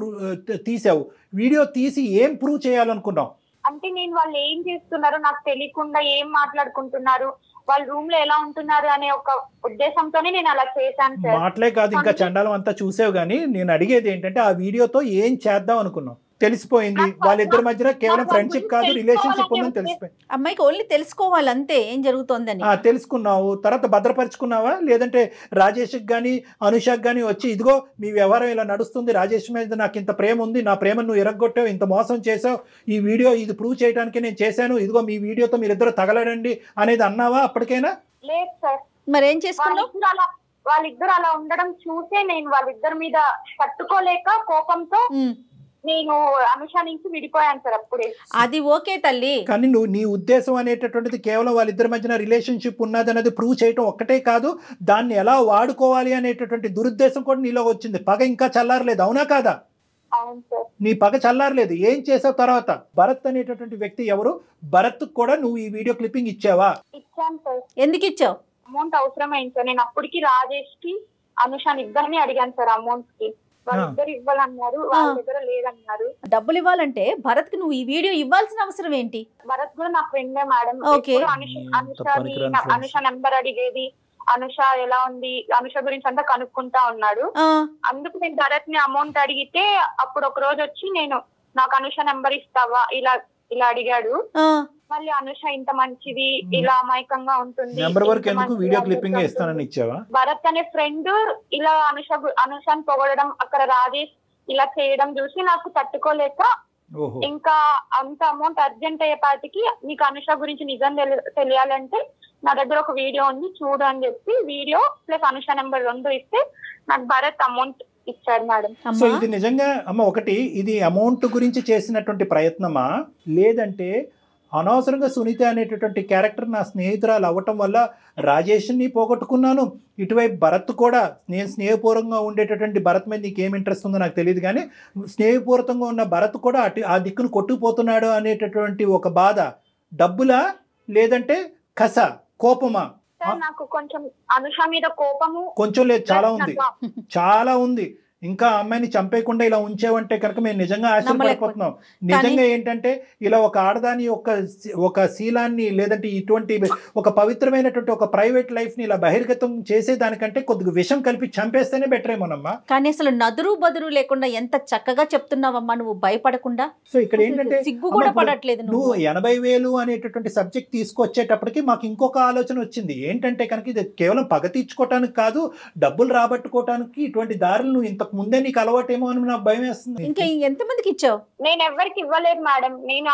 తీసావు. వీడియో తీసి ఏం ప్రూవ్ చేయాలనుకున్నావు? అంటే నేను వాళ్ళు ఏం చేస్తున్నారో నాకు తెలియకుండా ఏం మాట్లాడుకుంటున్నారు, వాళ్ళ రూమ్ లో ఎలా ఉంటున్నారు అనే ఒక ఉద్దేశంతోనే నేను అలా చేశాను సార్. మాటలే కాదు, ఇంకా చండాలం అంతా చూసావు. కానీ నేను అడిగేది ఏంటంటే ఆ వీడియోతో ఏం చేద్దాం అనుకున్నావు? తెలిసిపోయింది వాళ్ళిద్దరి మధ్యన కేవలం ఫ్రెండ్షిప్ కాదు, రిలేషన్షిప్ ఉందని తెలిసిపోయింది. అమ్మాయికి ఓన్లీ తెలుసుకోవాలి అంతే, ఏం జరుగుతోందని. తెలుసుకున్నావు, తర్వాత భద్రపరుచుకున్నావా? లేదంటే రాజేష్కి కానీ అనుషకి కానీ వచ్చి ఇదిగో మీ వ్యవహారం ఇలా నడుస్తుంది, రాజేష్ మీద నాకు ఇంత ప్రేమ ఉంది, నా ప్రేమ నువ్వు ఎరగొట్టావు, ఇంత మోసం చేసావు, ఈ వీడియో ఇది ప్రూవ్ చేయడానికి నేను చేశాను, ఇదిగో మీ వీడియోతో మీరిద్దరు తగలడండి అనేది అన్నావా అప్పటికైనా? లేదు సార్. మరేం చేసుకున్నావు? వాళ్ళిద్దరు అలా ఉండడం చూసే నేను వాళ్ళిద్దరి మీద తట్టుకోలేక కోపంతో నేను అనుష నుంచి విడిపోయాను సార్ అప్పుడే. అది ఓకే తల్లి, కానీ నువ్వు నీ ఉద్దేశం అనేటటువంటిది కేవలం వాళ్ళిద్దరి మధ్యన రిలేషన్షిప్ ఉన్నది అనేది ప్రూవ్ చేయటం ఒక్కటే కాదు, దాన్ని ఎలా వాడుకోవాలి అనేటటువంటి దురుద్దేశం కూడా నీలో వచ్చింది. పగ ఇంకా చల్లారలేదు, అవునా కాదా? అవును సార్. నీ పగ చల్లారలేదు. ఏం చేసావు తర్వాత? భరత్ అనేటటువంటి వ్యక్తి ఎవరు? భరత్ కూడా నువ్వు ఈ వీడియో క్లిప్పింగ్ ఇచ్చావా? ఇచ్చాను సార్. ఎందుకు ఇచ్చావు? అమౌంట్ అవసరమైంది సార్. నేను అప్పటికి రాజేష్ కి అనుషాని ఇద్దరిని అడిగాను సార్ అమౌంట్ కి. వాళ్ళిద్దరు ఇవ్వాలన్నారు, వాళ్ళ దగ్గర లేదన్నారు. డబ్బులు ఇవ్వాలంటే భరత్ కి నువ్వు ఈ వీడియో ఇవ్వాల్సిన అవసరం ఏంటి? భరత్ కూడా నా ఫ్రెండే మేడం. అనుష నెంబర్ అడిగేది, అనుష ఎలా ఉంది, అనుష గురించి అంతా కనుక్కుంటా ఉన్నాడు. అందుకు నేను భరత్ ని అమౌంట్ అడిగితే అప్పుడు ఒక రోజు వచ్చి నేను నాకు అనుష నెంబర్ ఇస్తావా ఇలా అడిగాడు. మళ్ళీ అనుష ఇంత మంచిది, ఇలా అమాయకంగా ఉంటుంది, వీడియో క్లిప్పింగ్ ఇస్తానని ఇచ్చావా? భరత్ అనే ఫ్రెండ్ ఇలా అనుషాని పొగడడం, అక్కడ రాజేష్ ఇలా చేయడం చూసి నాకు తట్టుకోలేక ఇంకా అంత అమౌంట్ అర్జెంట్ అయ్యేపాటికి నీకు అనుష గురించి నిజం తెలియాలంటే నా దగ్గర ఒక వీడియో ఉంది చూడు అని చెప్పి వీడియో ప్లస్ అనుష నెంబర్ 2 ఇస్తే నాకు భరత్ అమౌంట్ ఇచ్చాడు మేడం. సో ఇది నిజంగా అమ్మ ఒకటి, ఇది అమౌంట్ గురించి చేసినటువంటి ప్రయత్నమా, లేదంటే అనవసరంగా సునీత అనేటటువంటి క్యారెక్టర్ నా స్నేహితురాలు అవ్వటం వల్ల రాజేష్ని పోగొట్టుకున్నాను, ఇటువైపు భరత్ కూడా, నేను స్నేహపూర్వకంగా ఉండేటటువంటి భరత్ మీద నీకు ఏం ఇంట్రెస్ట్ ఉందో నాకు తెలియదు కానీ స్నేహపూర్వకంగా ఉన్న భరత్ కూడా ఆ దిక్కును కొట్టుకుపోతున్నాడు అనేటటువంటి ఒక బాధ, డబ్బులా లేదంటే కస, కోపమా? నాకు కొంచెం అనుష మీద కోపము కొంచెం లేదు, చాలా ఉంది, చాలా ఉంది. ఇంకా అమ్మాయిని చంపేయకుండా ఇలా ఉంచేవంటే కనుక మేము నిజంగా ఆశ్చర్యపడిపోతున్నాం. నిజంగా ఏంటంటే ఇలా ఒక ఆడదాని ఒక శీలాన్ని లేదంటే ఇటువంటి ఒక పవిత్రమైనటువంటి ఒక ప్రైవేట్ లైఫ్ ని ఇలా బహిర్గతం చేసేదానికంటే కొద్దిగా విషం కలిపి చంపేస్తేనే బెటర్ ఏమోనమ్మా. కానీ అసలు నదురు బదురు లేకుండా ఎంత చక్కగా చెప్తున్నావమ్మా నువ్వు, భయపడకుండా. సో ఇక్కడ ఏంటంటే సిగ్గు కూడా పడట్లేదు. నువ్వు 80,000 అనేటటువంటి సబ్జెక్ట్ తీసుకొచ్చేటప్పటికి మాకు ఇంకొక ఆలోచన వచ్చింది. ఏంటంటే కనుక ఇది కేవలం పగ తీర్చుకోవటానికి కాదు, డబ్బులు రాబట్టుకోవటానికి ఇటువంటి దారులు నువ్వు ఇంత ముందే నీకు అలవాటేమో అని నాకు భయం వేస్తుంది. ఇంకా ఎంతమందికి ఇచ్చావు? నేను ఎవరికి ఇవ్వలేదు మేడం. నేను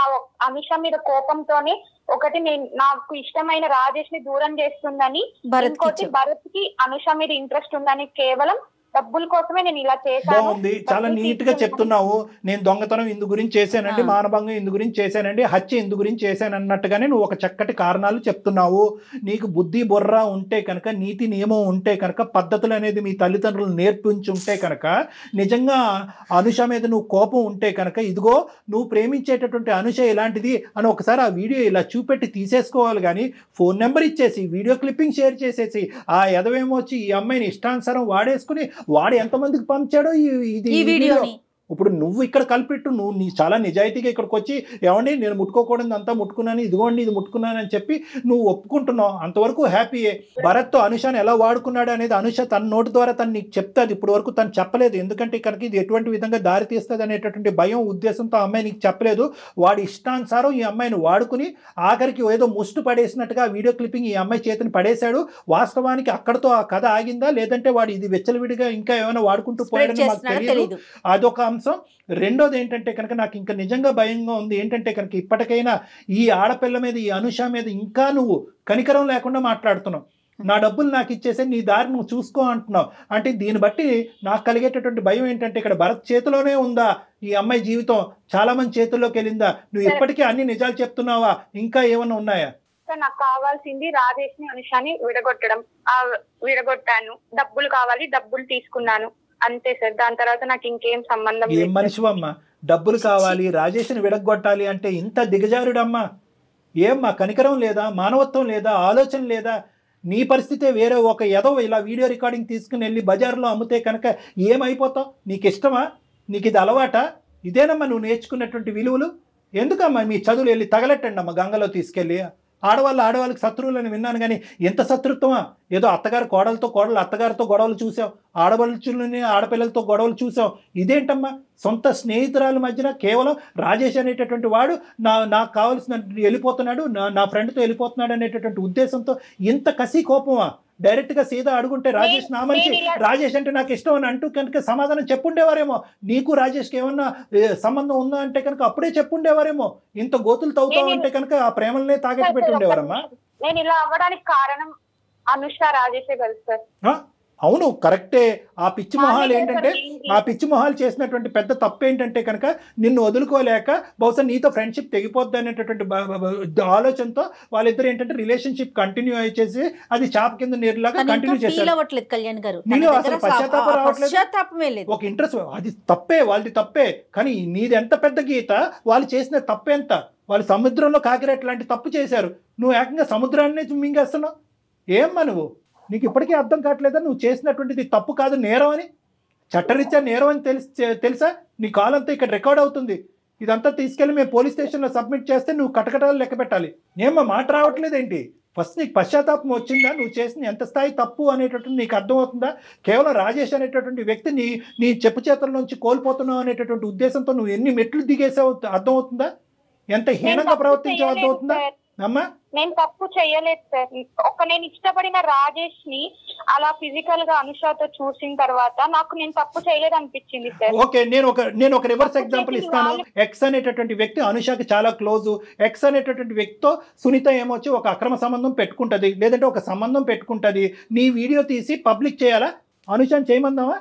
అనుష మీద కోపంతోనే ఒకటి నాకు ఇష్టమైన రాజేష్ ని దూరం చేస్తుందని, ఇంకోటి భరత్ కి అనుష మీద ఇంట్రెస్ట్ ఉందని కేవలం డబ్బుల కోసమే నేను ఇలా చేశాను. బాగుంది, చాలా నీట్ గా చెప్తున్నావు. నేను దొంగతనం ఇందు గురించి చేశానండి, మానభంగం ఇందు గురించి చేశానండి, హత్య ఇందు గురించి చేశాను అన్నట్టుగానే నువ్వు ఒక చక్కటి కారణాలు చెప్తున్నావు. నీకు బుద్ధి బుర్ర ఉంటే కనుక, నీతి నియమం ఉంటే కనుక, పద్ధతులు అనేది మీ తల్లిదండ్రులు నేర్పించి ఉంటే కనుక, నిజంగా అనుష మీద నువ్వు కోపం ఉంటే కనుక, ఇదిగో నువ్వు ప్రేమించేటటువంటి అనుష ఇలాంటిది అని ఒకసారి ఆ వీడియో ఇలా చూపెట్టి తీసేసుకోవాలి. కానీ ఫోన్ నెంబర్ ఇచ్చేసి వీడియో క్లిప్పింగ్ షేర్ చేసేసి ఆ ఎదవేమో వచ్చి ఈ అమ్మాయిని ఇష్టానుసారం వాడేసుకుని వాడు ఎంతమందికి పంపించాడో ఈ వీడియోని. ఇప్పుడు నువ్వు ఇక్కడ కలిపెట్టు, నువ్వు చాలా నిజాయితీగా ఇక్కడికి వచ్చి ఏమండి నేను ముట్టుకోకూడదు అంతా ముట్టుకున్నాను, ఇదిగోండి ఇది ముట్టుకున్నాను అని చెప్పి నువ్వు ఒప్పుకుంటున్నావు, అంతవరకు హ్యాపీయే. భరత్తో అనుషాను ఎలా వాడుకున్నాడు అనేది అనుష తన నోటి ద్వారా తను నీకు చెప్తాది. ఇప్పుడు వరకు తను చెప్పలేదు, ఎందుకంటే ఇక్కడికి ఇది ఎటువంటి విధంగా దారి తీస్తుంది అనేటటువంటి భయం ఉద్దేశంతో అమ్మాయి నీకు చెప్పలేదు. వాడి ఇష్టానుసారం ఈ అమ్మాయిని వాడుకుని ఆఖరికి ఏదో ముష్టి పడేసినట్టుగా వీడియో క్లిప్పింగ్ ఈ అమ్మాయి చేతిని పడేశాడు. వాస్తవానికి అక్కడతో ఆ కథ ఆగిందా, లేదంటే వాడు ఇది వెచ్చలవిడిగా ఇంకా ఏమైనా వాడుకుంటూ పోయాడని మాకు తెలియదు. అదొక అంశం. రెండోది ఏంటంటే కనుక నాకు ఇంకా నిజంగా భయంగా ఉంది. ఏంటంటే కనుక ఇప్పటికైనా ఈ ఆడపిల్ల మీద, ఈ అనుష మీద ఇంకా నువ్వు కనికరం లేకుండా మాట్లాడుతున్నావు. నా డబ్బులు నాకు ఇచ్చేసే, నీ దారి నువ్వు చూసుకో అంటున్నావు. అంటే దీన్ని బట్టి నాకు కలిగేటటువంటి భయం ఏంటంటే ఇక్కడ భరత్ చేతిలోనే ఉందా ఈ అమ్మాయి జీవితం, చాలా మంది చేతుల్లోకి వెళ్ళిందా? నువ్వు ఇప్పటికీ అన్ని నిజాలు చెప్తున్నావా, ఇంకా ఏమన్నా ఉన్నాయా? సార్ నాకు కావాల్సింది రాజేష్ ని అనుషాని విడగొట్టడం. విడగొట్టాను, డబ్బులు కావాలి, డబ్బులు తీసుకున్నాను, అంతే సార్. దాని తర్వాత నాకు ఇంకేం సంబంధం లేదు. ఏం మనిషివమ్మా, డబ్బులు కావాలి రాజేష్ని విడగొట్టాలి అంటే ఇంత దిగజారుడమ్మా? ఏమ్మా కనికరం లేదా, మానవత్వం లేదా, ఆలోచన లేదా? నీ పరిస్థితే వేరే. ఒక ఏదో ఇలా వీడియో రికార్డింగ్ తీసుకుని వెళ్ళి బజార్లో అమ్మితే కనుక ఏమైపోతావు? నీకు ఇష్టమా? నీకు ఇది అలవాటా? ఇదేనమ్మా నువ్వు నేర్చుకున్నటువంటి విలువలు? ఎందుకమ్మా మీ చదువులు వెళ్ళి తగలెట్టండి అమ్మ గంగలో తీసుకెళ్ళి. ఆడవాళ్ళకి శత్రువులని విన్నాను కానీ ఎంత శత్రుత్వమా? ఏదో అత్తగారు కోడలు అత్తగారితో గొడవలు చూసాం, ఆడపడుచులని ఆడపిల్లలతో గొడవలు చూసాం. ఇదేంటమ్మా సొంత స్నేహితురాల మధ్యన కేవలం రాజేష్ అనేటటువంటి వాడు నాకు కావాల్సిన వెళ్ళిపోతున్నాడు, నా ఫ్రెండ్తో వెళ్ళిపోతున్నాడు అనేటటువంటి ఉద్దేశంతో ఇంత కసి కోపమా? డైరెక్ట్గా సీదా అడుగుంటే రాజేష్ నా మనిషి, రాజేష్ అంటే నాకు ఇష్టం అని అంటూ కనుక సమాధానం చెప్పుండేవారేమో. నీకు రాజేష్కి ఏమన్నా సంబంధం ఉందా అంటే కనుక అప్పుడే చెప్పుండేవారేమో. ఇంత గోతులు తవ్వుతావు అంటే కనుక ఆ ప్రేమలనే తాగట్టు పెట్టి ఉండేవారమ్మా. నేను ఇలా అవ్వడానికి కారణం అనుష రాజేషే కదా సార్. అవును కరెక్టే. ఆ పిచ్చి మొహాలు చేసినటువంటి పెద్ద తప్పు ఏంటంటే కనుక నిన్ను వదులుకోలేక బహుశా నీతో ఫ్రెండ్షిప్ తెగిపోద్ది అనేటటువంటి ఆలోచనతో వాళ్ళిద్దరు ఏంటంటే రిలేషన్షిప్ కంటిన్యూ అయ్యేసి అది చాప కింద నీరులాగా కంటిన్యూ చేశారు. కళ్యాణ్ గారు నీలో అసలు పశ్చాత్తాపం రావట్లేదు. ఒక ఇంట్రెస్ట్, అది తప్పే, వాళ్ళది తప్పే. కానీ నీది ఎంత పెద్ద గీత, వాళ్ళు చేసిన తప్పు ఎంత? వాళ్ళు సముద్రంలో కాకిరెట్ లాంటి తప్పు చేశారు, నువ్వు ఏకంగా సముద్రాన్నే మింగేస్తున్నావు. ఏమ్మా నువ్వు, నీకు ఇప్పటికీ అర్థం కావట్లేదా నువ్వు చేసినటువంటిది తప్పు కాదు, నేరం అని? చట్టరీత్యా నేరం అని తెలుసా? నీ కాల్ అంతా ఇక్కడ రికార్డ్ అవుతుంది. ఇదంతా తీసుకెళ్ళి మేము పోలీస్ స్టేషన్లో సబ్మిట్ చేస్తే నువ్వు కటకటాలు లెక్క పెట్టాలి. ఏమ్మా మాట రావట్లేదేంటి? ఫస్ట్ నీకు పశ్చాత్తాపం వచ్చిందా? నువ్వు చేసిన ఎంత స్థాయి తప్పు అనేటటువంటి నీకు అర్థమవుతుందా? కేవలం రాజేష్ అనేటటువంటి వ్యక్తి నీ చెప్పు చేతుల నుంచి కోల్పోతున్నావు అనేటటువంటి ఉద్దేశంతో నువ్వు ఎన్ని మెట్లు దిగేసావు అర్థమవుతుందా? ఎంత హీనంగా ప్రవర్తించావు అర్థమవుతుందా అమ్మా? నేను తప్పు చేయలేదు సార్. నేను ఇష్టపడిన రాజేష్ ని అలా ఫిజికల్ గా అనుషతో చూసిన తర్వాత నాకు నేను తప్పు చేయలేదు అనిపించింది సార్. ఓకే, నేను ఒక రివర్స్ ఎగ్జాంపుల్ ఇస్తాను. ఎక్స్ అనేటటువంటి వ్యక్తి అనుషకి చాలా క్లోజ్. ఎక్స్ అనేటటువంటి వ్యక్తితో సునీత ఏమొచ్చి ఒక అక్రమ సంబంధం పెట్టుకుంటది, లేదంటే ఒక సంబంధం పెట్టుకుంటది. నీ వీడియో తీసి పబ్లిక్ చేయాలా? అనుషని చేయమందావా?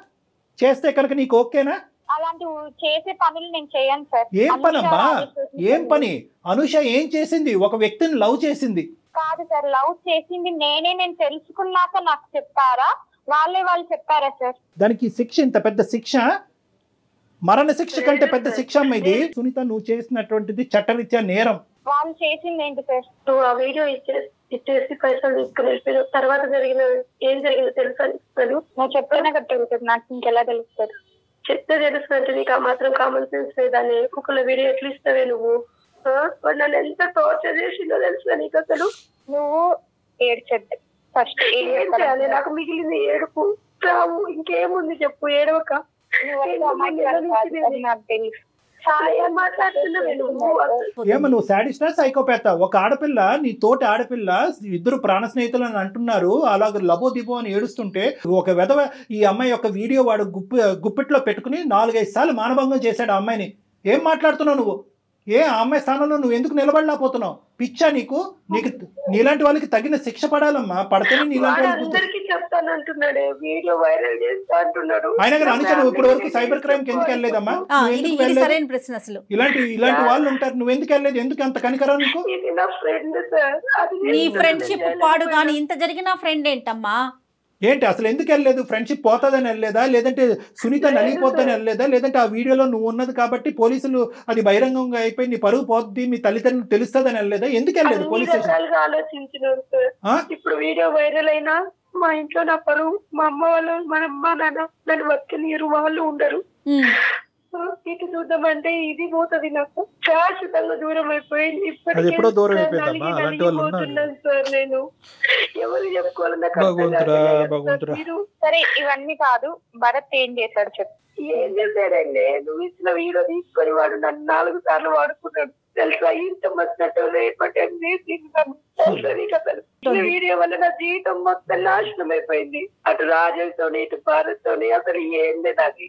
చేస్తే కనుక నీకు ఓకేనా? అలాంటి చేసే పనులు నేను చేయను సార్. ఏం పనమ్మా? ఏం పని? అనుష ఏం చేసింది? ఒక వ్యక్తిని లవ్ చేసింది కాదు సార్, లవ్ చేసింది నేను తెలుసుకున్నాక నాకు చెప్పారా, వాళ్ళు చెప్పారా సార్? దానికి శిక్ష ఇంత పెద్ద శిక్ష, మరణ శిక్ష కంటే పెద్ద శిక్ష అమ్మ ఇది. సునీత నువ్వు చేసినటువంటిది చట్టరీత్యా నేరం. వాళ్ళు చేసింది ఏంటి సార్? నువ్వు ఆ వీడియో ఇచ్చేసి పైసలు తీసుకుని వెళ్ళిపోయావు. తర్వాత ఏం జరిగిందో తెలుసా? నువ్వు చెప్పినా కట్టగలుగుతుంది, నాకు ఇంకెలా తెలుస్తుంది? చెప్తే తెలుస్తుంటే నీకు ఆ మాత్రం కామన్ సెన్స్ లేదని ఒక్కొక్కళ్ళ వీడియో ఎట్లా ఇస్తావే నువ్వు? నన్ను ఎంత టార్చర్ చేసిందో తెలుసా నీకు? అసలు నువ్వు ఏడ్చద్దు ఫస్ట్. నాకు మిగిలింది ఏడుపు, రావు, ఇంకేముంది చెప్పు, ఏడవక. నాకు తెలుసు. ఏమో నువ్వు సాడిస్టా సైకోపాతా? ఒక ఆడపిల్ల, నీ తోటి ఆడపిల్ల, ఇద్దరు ప్రాణ స్నేహితులు అని అంటున్నారు, అలాగ లబో దిబో అని ఏడుస్తుంటే ఒక వెధవ ఈ అమ్మాయి యొక్క వీడియో వాడు గుప్పిట్లో పెట్టుకుని 4-5 సార్లు మానభంగం చేశాడు ఆ అమ్మాయిని. ఏం మాట్లాడుతున్నావు నువ్వు? ఆ అమ్మాయి స్థానంలో నువ్వు ఎందుకు నిలబడలేకపోతున్నావు? పిచ్చా నీకు? నీలాంటి వాళ్ళకి తగిన శిక్ష పడాలమ్మా. పడితేనే నీలాంటి వాళ్ళకి చెప్తానంటున్నాడు, వీడియో వైరల్ చేస్తా అంటున్నాడు. అయినా కానీ అనుష నువ్వు ఇప్పటి వరకు సైబర్ క్రైమ్ కి ఎందుకు వెళ్ళలేదమ్మా? ఇలాంటి వాళ్ళు ఉంటారు, నువ్వు ఎందుకు వెళ్ళలేదు? ఎందుకు అంత కనికరం నీకు? నీ ఫ్రెండ్షిప్ పాడు కానీ ఇంత జరిగిన ఫ్రెండ్ ఏంటమ్మా? ఏంటి అసలు ఎందుకు వెళ్ళలేదు? ఫ్రెండ్షిప్ పోతుందని వెళ్ళలేదా? లేదంటే సునీత నలిగిపోతుందని వెళ్ళలేదా? లేదంటే ఆ వీడియోలో నువ్వు ఉన్నది కాబట్టి పోలీసులు అది బహిరంగంగా అయిపోయి నీ పరుగు పోద్ది, మీ తల్లిదండ్రులు తెలుస్తుందని వెళ్ళలేదా? ఎందుకు వెళ్ళలేదు పోలీస్ స్టేషన్? ఆలోచించిన ఇప్పుడు వీడియో వైరల్ అయినా మా ఇంట్లో నా పరువు, మా అమ్మ వాళ్ళు, మా అమ్మ నాన్న నన్ను బతికనీరు, వాళ్ళు ఉండరు. ఇటు చూద్దామంటే ఇది పోతుంది, నాకు శాశ్వతంగా దూరం అయిపోయింది. ఎప్పుడో దూరం అయిపోయిందమ్మా. సార్ నేను ఎవరు చెప్పుకోవాలన్నా సరే, ఇవన్నీ కాదు, భరత్ ఏం చేశాడు చెప్పు. ఏం చేశాడండి? నువ్వు ఇచ్చిన వీడియో తీసుకొని వాడు నన్ను 4 సార్లు వాడుకున్నాడు తెలుసా? ఇంత మస్తు వీడియో వల్ల నా జీవితం మొత్తం నాశనం అయిపోయింది. అటు రాజేష్తోని, ఇటు భారత్తోని, అసలు ఏంది నాకు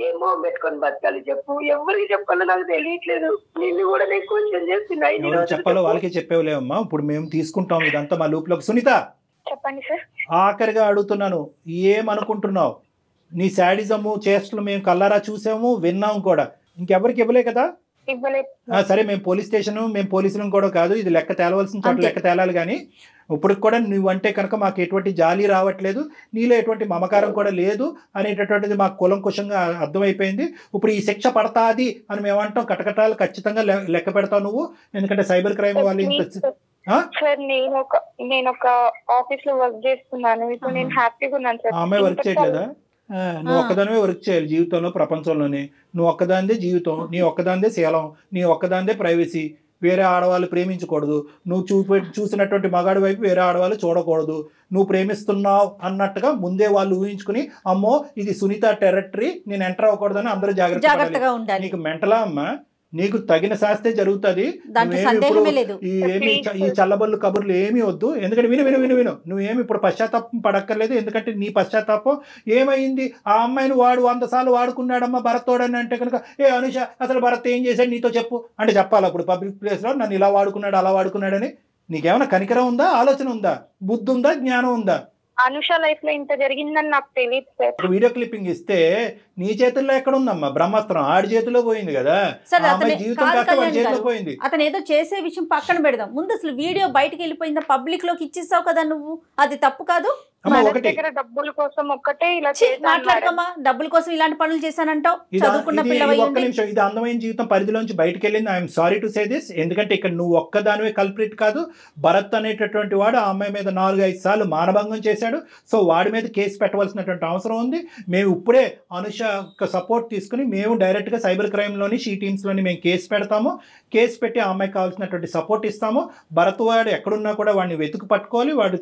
ఏమో పెట్టుకొని బతకాలి చెప్పు. ఎవరికి చెప్పాలో నాకు తెలియట్లేదు. నిన్ను కూడా నేను కొంచెం చేస్తున్నా. చెప్పాలో వాళ్ళకే చెప్పేవులేమ్మా. ఇప్పుడు మేము తీసుకుంటాం ఇదంతా మా లూప్ లోకి. సునీత చెప్పండి సార్. ఆఖరిగా అడుగుతున్నాను, ఏమనుకుంటున్నావు? నీ శాడిజము చేష్టలు మేము కల్లారా చూసాము, విన్నాము కూడా. ఇంకెవరికి ఇవ్వలే కదా? సరే, మేము పోలీస్ స్టేషన్, మేము పోలీసులను కూడా కాదు, ఇది లెక్క తేలవలసిన చోట లెక్క తేలాలి. కానీ ఇప్పుడు కూడా నువ్వంటే కనుక మాకు ఎటువంటి జాలి రావట్లేదు, నీలో ఎటువంటి మమకారం కూడా లేదు అనేటటువంటిది మాకు కులంకుశంగా అర్థమైపోయింది. ఇప్పుడు ఈ శిక్ష పడతాది అని మేము అంటాం, కటకటాలు ఖచ్చితంగా లెక్క పెడతావు నువ్వు. ఎందుకంటే సైబర్ క్రైమ్ వాళ్ళు ఇంత సార్ నేను ఒక ఆఫీస్ లో వర్క్ చేస్తున్నాను, ఇప్పుడు నేను హ్యాపీగా ఉన్నాను సార్. అమ్మాయి వర్క్ చేయట్లేదా? నువ్వు ఒక్కదానివే వర్క్ చేయాలి జీవితంలో, ప్రపంచంలోనే. నువ్వు ఒక్కదానిదే జీవితం, నీ ఒక్కదానిదే శీలం, నీ ఒక్కదానిదే ప్రైవసీ. వేరే ఆడవాళ్ళు ప్రేమించకూడదు, నువ్వు చూసినటువంటి మగాడి వైపు వేరే ఆడవాళ్ళు చూడకూడదు. నువ్వు ప్రేమిస్తున్నావు అన్నట్టుగా ముందే వాళ్ళు ఊహించుకుని, అమ్మో ఇది సునీత టెరిటరీ, నేను ఎంటర్ అవ్వకూడదని అందరూ జాగ్రత్తగా ఉండాలి. నీకు మెంటలా అమ్మా? నీకు తగిన శాస్తే జరుగుతుంది. ఈ చల్లబల్లు కబుర్లు ఏమీ వద్దు. ఎందుకంటే విను విను విను విను నువ్వేమి ఇప్పుడు పశ్చాత్తాపం పడక్కర్లేదు. ఎందుకంటే నీ పశ్చాత్తాపం ఏమైంది? ఆ అమ్మాయిని వాడు 100 సార్లు వాడుకున్నాడమ్మా భరత్తోడని అంటే కనుక, ఏ అనుష అసలు భరత్ ఏం చేశాడు నీతో చెప్పు అంటే చెప్పాలి. అప్పుడు పబ్లిక్ ప్లేస్లో నన్ను ఇలా వాడుకున్నాడు అలా వాడుకున్నాడని నీకేమైనా కనికరం ఉందా? ఆలోచన ఉందా? బుద్ధి ఉందా? జ్ఞానం ఉందా? అనుష లైఫ్ లో ఇంత జరిగిందని నాకు తెలియదు సార్. వీడియో క్లిప్పింగ్ ఇస్తే నీ చేతుల్లో ఎక్కడ ఉందమ్మా బ్రహ్మాస్త్రం? ఆడి చేతిలో పోయింది కదా, జీవితం కాస్త వాడి చేతిలో పోయింది. అతను ఏదో చేసే విషయం పక్కన పెడదాం, ముందు అసలు వీడియో బయటకు వెళ్ళిపోయిందా, పబ్లిక్ లోకి ఇచ్చేసావు కదా నువ్వు, అది తప్పు కాదు. డబ్బుల కోసం ఒక్కటే ఇలా మాట్లాడకమ్మా, డబ్బుల కోసం ఇలాంటి పనులు చేశానంటావు. చదువుకున్న పిల్లవై ఒక్క నిమిషం, ఇది అందమైన జీవితం పరిధిలోంచి బయటకు వెళ్ళింది. I'm sorry to say this. ఎందుకంటే ఇక్కడ నువ్వు ఒక్కదానివే కల్ప్రిట్ కాదు. భరత్ అనేటటువంటి వాడు ఆ అమ్మాయి మీద 4-5 సార్లు మానభంగం చేశాడు. సో వాడి మీద కేసు పెట్టవలసినటువంటి అవసరం ఉంది. మేము ఇప్పుడే అనుష సపోర్ట్ తీసుకుని మేము డైరెక్ట్గా సైబర్ క్రైమ్లోని షీ టీమ్స్లోని మేము కేసు పెడతాము. కేసు పెట్టి ఆ అమ్మాయికి కావాల్సినటువంటి సపోర్ట్ ఇస్తాము. భరత్ వాడు ఎక్కడున్నా కూడా వాడిని వెతుకు పట్టుకోవాలి, వాడు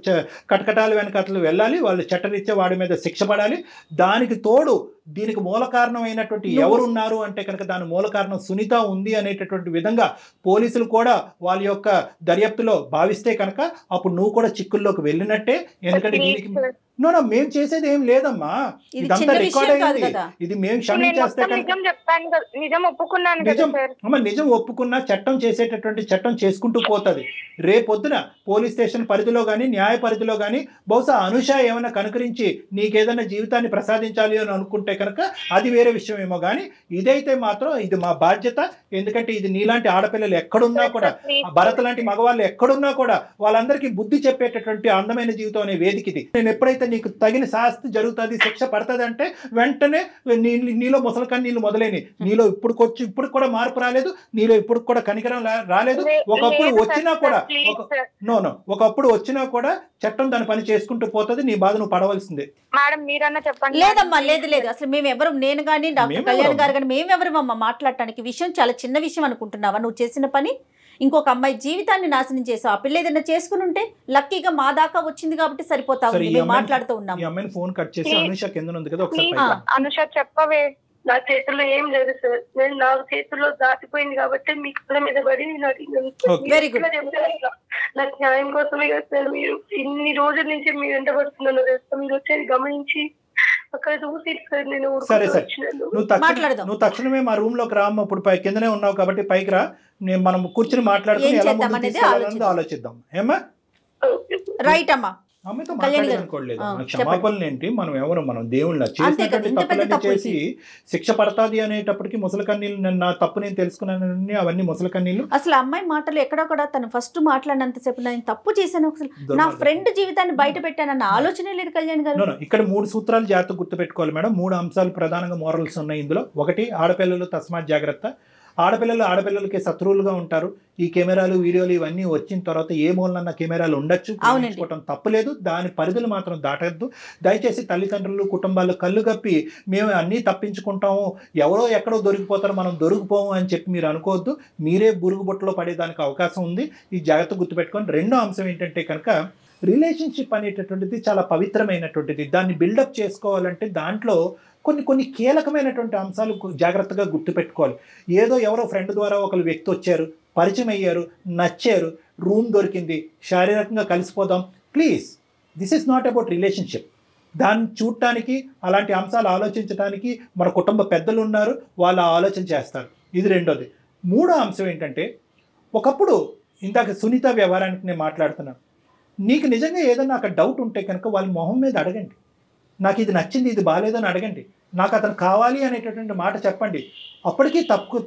కటకటాలు వెనకట్లు వెళ్ళాలి, వాళ్ళు చట్టరీత్యా వాడి మీద శిక్ష పడాలి. దానికి తోడు దీనికి మూల కారణమైనటువంటి ఎవరున్నారు అంటే కనుక దాని మూల కారణం సునీత ఉంది అనేటటువంటి విధంగా పోలీసులు కూడా వాళ్ళ యొక్క దర్యాప్తులో భావిస్తే కనుక అప్పుడు నువ్వు కూడా చిక్కుల్లోకి వెళ్ళినట్టే. ఎందుకంటే దీనికి మేము చేసేది ఏం లేదమ్మా, ఇదంతా రికార్డ్ అయింది. ఇది మేము క్షమించేస్తే నిజం ఒప్పుకున్నా చట్టం చేసేటటువంటి చట్టం చేసుకుంటూ పోతుంది. రేపొద్దున పోలీస్ స్టేషన్ పరిధిలో కానీ న్యాయ పరిధిలో కానీ బహుశా అనుష ఏమైనా కనుకరించి నీకేదైనా జీవితాన్ని ప్రసాదించాలి అని అనుకుంటే కనుక అది వేరే విషయం ఏమో. కానీ ఇదైతే మాత్రం ఇది మా బాధ్యత. ఎందుకంటే ఇది నీలాంటి ఆడపిల్లలు ఎక్కడున్నా కూడా, భరత్ లాంటి మగవాళ్ళు ఎక్కడున్నా కూడా వాళ్ళందరికీ బుద్ధి చెప్పేటటువంటి అందమైన జీవితం అనే వేదిక ఇది. నేను ఎప్పుడైతే నీకు తగిన శాస్తి జరుగుతుంది, శిక్ష పడుతుంది అంటే వెంటనే నీలో ముసలికని నీళ్ళు మొదలైనవి. నీలో ఇప్పుడు కూడా మార్పు రాలేదు, నీలో ఇప్పుడు కూడా కనికరం రాలేదు. ఒకప్పుడు వచ్చినా కూడా చట్టం దాని పని చేసుకుంటూ పోతుంది. నీ బాధ నువ్వు పడవలసిందే. లేదమ్మా, లేదు అసలు మేమెవరు, నేను కానీ డాక్టర్ కళ్యాణ్ గారు కానీ మేమెవరమ్మా మాట్లాడటానికి? విషయం చాలా చిన్న విషయం అనుకుంటున్నావా? నువ్వు చేసిన పని ఇంకొక అమ్మాయి జీవితాన్ని నాశనం చేసావు. ఆ పిల్ల ఏదైనా చేసుకుని ఉంటే లక్కీగా మా దాకా వచ్చింది కాబట్టి సరిపోతావు. మేము మాట్లాడుతూ ఉన్నాం. అనుష చెప్పవే. నా చేతుల్లో ఏం లేదు సార్, నేను నా చేతుల్లో దాటిపోయింది కాబట్టి మీ కళ్ళ మీద పడి నాకు న్యాయం కోసమే కదా సార్ మీరు ఇన్ని రోజుల నుంచి మీరు ఎంత పడుతున్నారో తెలుసా. మీరు వచ్చేది గమనించి అక్కడ చూసి సార్ నేను నువ్వు తక్షణమే మా రూమ్ లోకి రామ్మ. ఇప్పుడు కిందనే ఉన్నావు కాబట్టి పైకి రా, మనం కూర్చుని మాట్లాడుకుని ఎలా ముందుకు తీసుకెళ్ళాలని ఆలోచిద్దాం. ఏమా రైట్ అమ్మా. అమ్మాయితో మాట్లాడనుకోలేదు, క్షమాపణలు ఏంటి? మనం దేవుళ్ళ చేసినటువంటి తప్పులన్నీ చేసి శిక్ష పడతాది అనేటప్పటికి ముసలి కన్నీళ్ళు, నా తప్పు నేను తెలుసుకున్నానని అవన్నీ ముసలి కన్నీళ్ళు. అసలు అమ్మాయి మాటలు ఎక్కడో కూడా తను ఫస్ట్ మాట్లాడినంతసేపు నేను తప్పు చేశాను, నా ఫ్రెండ్ జీవితాన్ని బయట పెట్టానన్న ఆలోచనే లేదు కళ్యాణ్ గారు. ఇక్కడ 3 సూత్రాలు జాగ్రత్త గుర్తుపెట్టుకోవాలి మేడం. 3 అంశాలు ప్రధానంగా మోరల్స్ ఉన్నాయి ఇందులో. 1, ఆడపిల్లలు తస్మాత్ జాగ్రత్త. ఆడపిల్లలకి శత్రువులుగా ఉంటారు. ఈ కెమెరాలు వీడియోలు ఇవన్నీ వచ్చిన తర్వాత ఏ మూలనన్న కెమెరాలు ఉండొచ్చు, ప్రేమించుకోవటం తప్పులేదు. దాని పరిధులు మాత్రం దాటద్దు. దయచేసి తల్లిదండ్రులు కుటుంబాలు కళ్ళు కప్పి మేము అన్నీ తప్పించుకుంటాము, ఎవరో ఎక్కడో దొరికిపోతారో మనం దొరికిపోము అని చెప్పి మీరు అనుకోవద్దు. మీరే బురుగుబొట్టలో పడేదానికి అవకాశం ఉంది. ఈ జాగ్రత్త గుర్తుపెట్టుకొని. రెండో అంశం ఏంటంటే కనుక రిలేషన్షిప్ అనేటటువంటిది చాలా పవిత్రమైనటువంటిది. దాన్ని బిల్డప్ చేసుకోవాలంటే దాంట్లో కొన్ని కీలకమైనటువంటి అంశాలు జాగ్రత్తగా గుర్తుపెట్టుకోవాలి. ఏదో ఎవరో ఫ్రెండ్ ద్వారా ఒకరు వ్యక్తి వచ్చారు, పరిచయం అయ్యారు, నచ్చారు, రూమ్ దొరికింది, శారీరకంగా కలిసిపోదాం. Please, this is not about relationship. దాన్ని చూడటానికి, అలాంటి అంశాలు ఆలోచించడానికి మన కుటుంబ పెద్దలు ఉన్నారు, వాళ్ళు ఆలోచన చేస్తారు. ఇది రెండోది. మూడో అంశం ఏంటంటే, ఒకప్పుడు ఇందాక సునీత వ్యవహారానికి నేను మాట్లాడుతున్నాను. నీకు నిజంగా ఏదైనా అక్కడ డౌట్ ఉంటే కనుక వాళ్ళ మొహం మీద అడగండి, నాకు ఇది నచ్చింది ఇది బాగాలేదని అడగండి, నాకు అతను కావాలి అనేటటువంటి మాట చెప్పండి. అప్పటికీ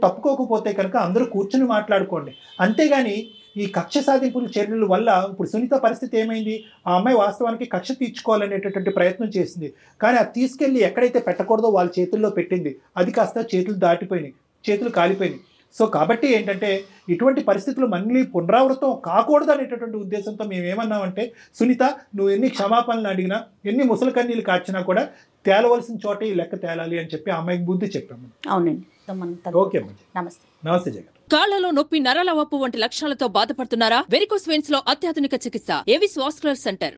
తప్పుకోకపోతే కనుక అందరూ కూర్చుని మాట్లాడుకోండి. అంతేగాని ఈ కక్ష సాధింపుల చర్యల వల్ల ఇప్పుడు సునీత పరిస్థితి ఏమైంది, ఆ అమ్మాయి వాస్తవానికి కక్ష తీర్చుకోవాలనేటటువంటి ప్రయత్నం చేసింది, కానీ అది తీసుకెళ్ళి ఎక్కడైతే పెట్టకూడదో వాళ్ళ చేతుల్లో పెట్టింది, అది కాస్త చేతులు దాటిపోయినాయి, చేతులు కాలిపోయినాయి. సో కాబట్టి ఏంటంటే ఇటువంటి పరిస్థితులు మళ్ళీ పునరావృతం కాకూడదు అనేటటువంటి ఉద్దేశంతో మేము ఏమన్నామంటే, సునీత నువ్వు ఎన్ని క్షమాపణలు అడిగినా ఎన్ని ముసలి కన్నీళ్ళు కార్చినా కూడా తేలవలసిన చోట ఈ లెక్క తేలాలి అని చెప్పి అమ్మాయికి బుద్ధి చెప్పాము. అవునండి. ఓకే నమస్తే. నమస్తే జగన్. కాళ్లలో నొప్పి, నరాల వాపు వంటి లక్షణాలతో బాధపడుతున్నారా? వెరికోస్ వెయిన్స్ లో అత్యాధునిక చికిత్స ఏవిస్ వాస్కులర్ సెంటర్.